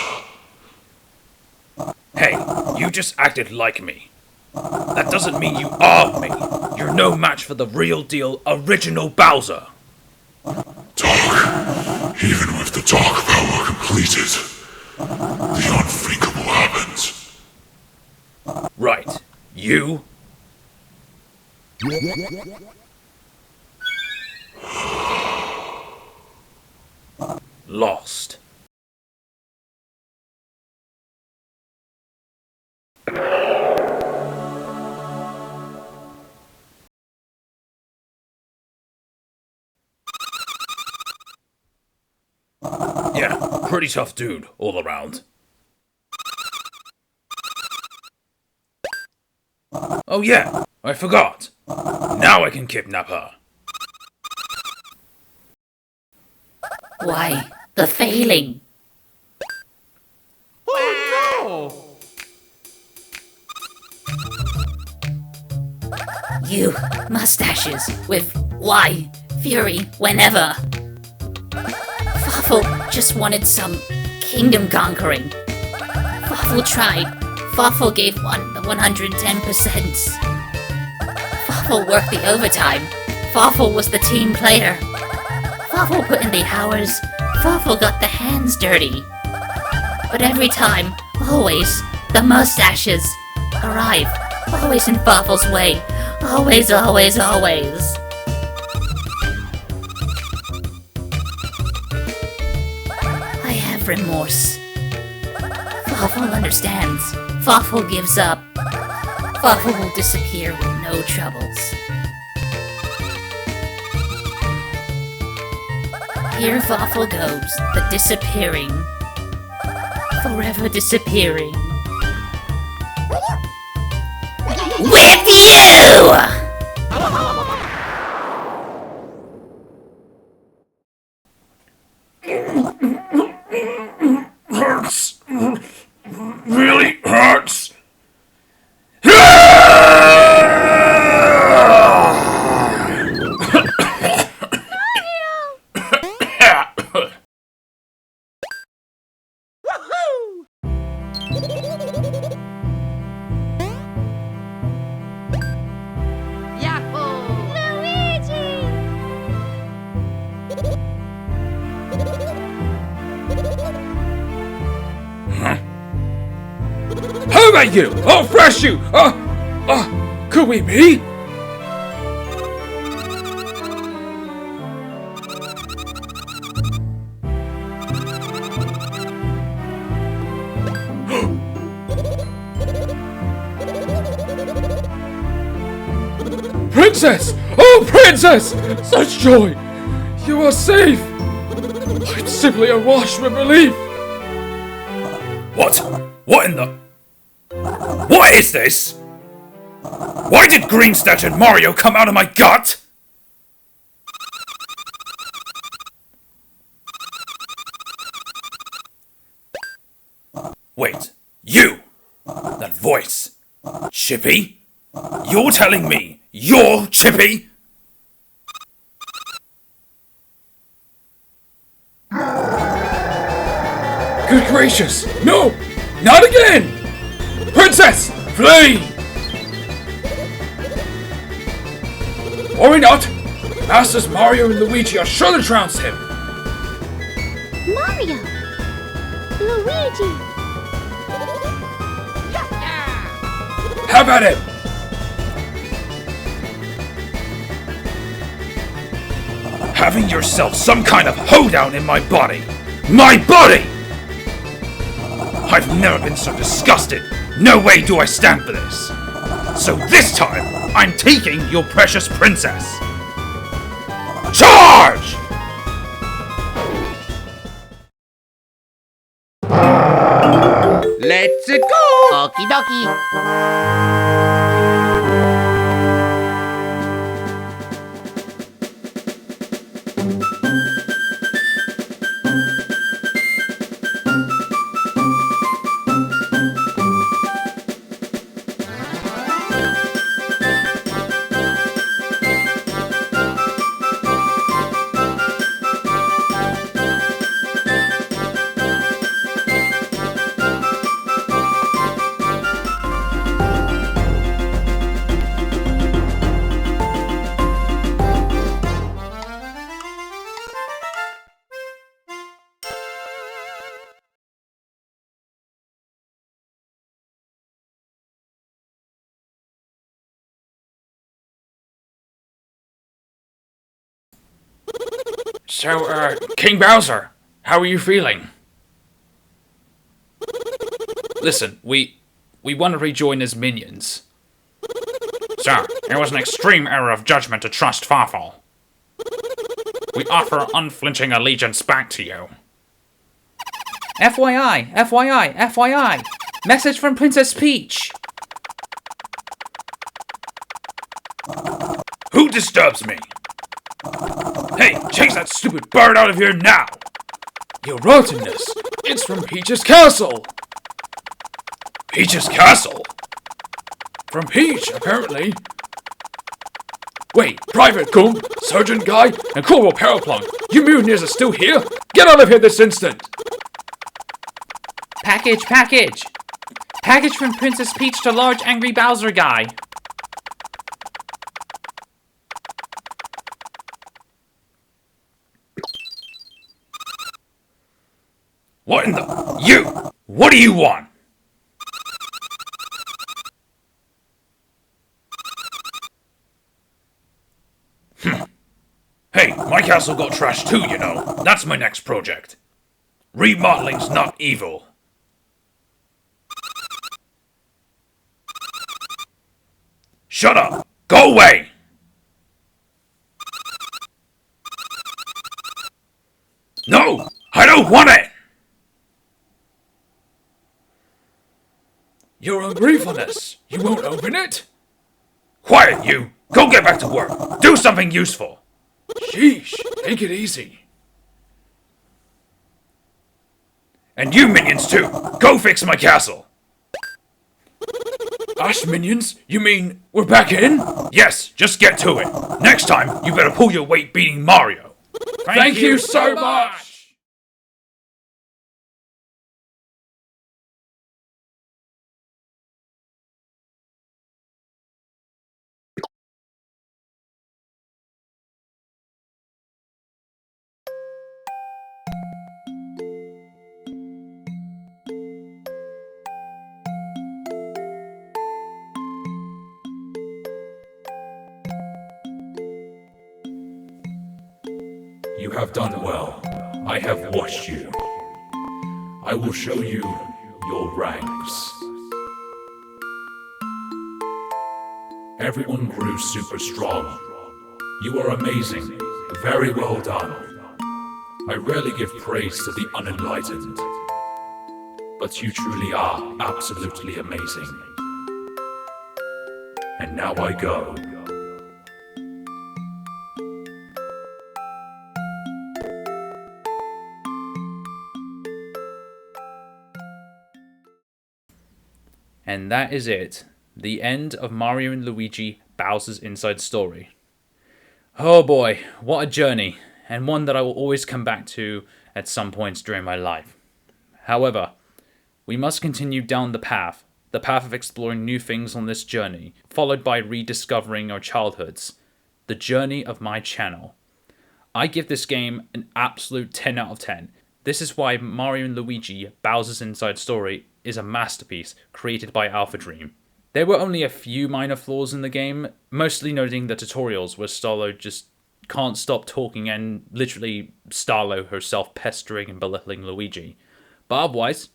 Hey, you just acted like me. That doesn't mean you are me. You're no match for the real deal original Bowser. Dark. Even with the dark power completed, the unthinkable happens. Right. You? Lost. Yeah, pretty tough dude all around. Oh yeah, I forgot. Now I can kidnap her. Why, the failing? Oh You, mustaches, with why, fury, whenever. Fawful just wanted some kingdom conquering. Fawful tried. Fawful gave the 110%. Fawful worked the overtime. Fawful was the team player. Fawful put in the hours. Fawful got the hands dirty. But every time, always, the mustaches arrive. Always in Fawful's way. Always, always, always. I have remorse. Fawful understands. Fawful gives up. Fawful will disappear with no troubles. Here Fawful goes, the disappearing. Forever disappearing. With you! Hurts. Really hurts. How about you? I'll thrash you! Could we be? Princess! Oh, Princess! Such joy! You are safe! I'm simply awash with relief! What? What in the... What is this? Why did green-statured Mario come out of my gut? Wait, you! That voice! Chippy? You're telling me you're Chippy? Good gracious! No! Not again! Princess! Flee! Worry not! Masters Mario and Luigi are sure to trounce him! Mario! Luigi! Have at him! Having yourself some kind of hoedown in my body! My body! I've never been so disgusted! No way do I stand for this! So this time, I'm taking your precious princess! Charge! Let's go! Okie dokie. So, King Bowser, how are you feeling? Listen, we want to rejoin as minions. Sir, it was an extreme error of judgment to trust Farfall. We offer unflinching allegiance back to you. FYI, FYI, FYI. Message from Princess Peach. Who disturbs me? Hey, chase that stupid bird out of here now! Your rottenness, it's from Peach's castle! Peach's castle? From Peach, apparently. Wait, Private Gump, Sergeant Guy, and Corporal Paraplunk, you mutineers are still here? Get out of here this instant! Package, package. Package from Princess Peach to large angry Bowser guy. What in the... You! What do you want? Hey, my castle got trashed too, you know. That's my next project. Remodeling's not evil. Shut up! Go away! No! I don't want it! Your ungratefulness. You won't open it? Quiet, you! Go get back to work! Do something useful! Sheesh, take it easy. And you minions too! Go fix my castle! Us minions? You mean we're back in? Yes, just get to it. Next time, you better pull your weight beating Mario. Thank you so much! You have done well. I have watched you. I will show you your ranks. Everyone grew super strong. You are amazing. Very well done. I rarely give praise to the unenlightened, but you truly are absolutely amazing. And now I go. And that is it. the end of Mario and Luigi Bowser's Inside Story. Oh boy, what a journey, and one that I will always come back to at some points during my life. However, we must continue down the path of exploring new things on this journey, followed by rediscovering our childhoods, the journey of my channel. I give this game an absolute 10 out of 10. This is why Mario and Luigi Bowser's Inside Story is a masterpiece created by AlphaDream. There were only a few minor flaws in the game, mostly noting the tutorials where Starlo just can't stop talking and literally Starlo herself pestering and belittling Luigi. But otherwise,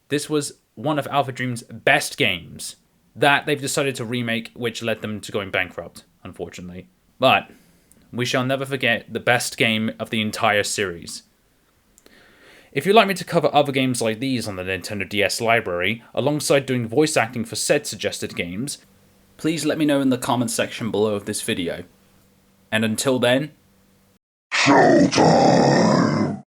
this was one of AlphaDream's best games that they've decided to remake, which led them to going bankrupt, unfortunately. But we shall never forget the best game of the entire series. If you'd like me to cover other games like these on the Nintendo DS library, alongside doing voice acting for said suggested games, please let me know in the comments section below of this video. And until then... Showtime!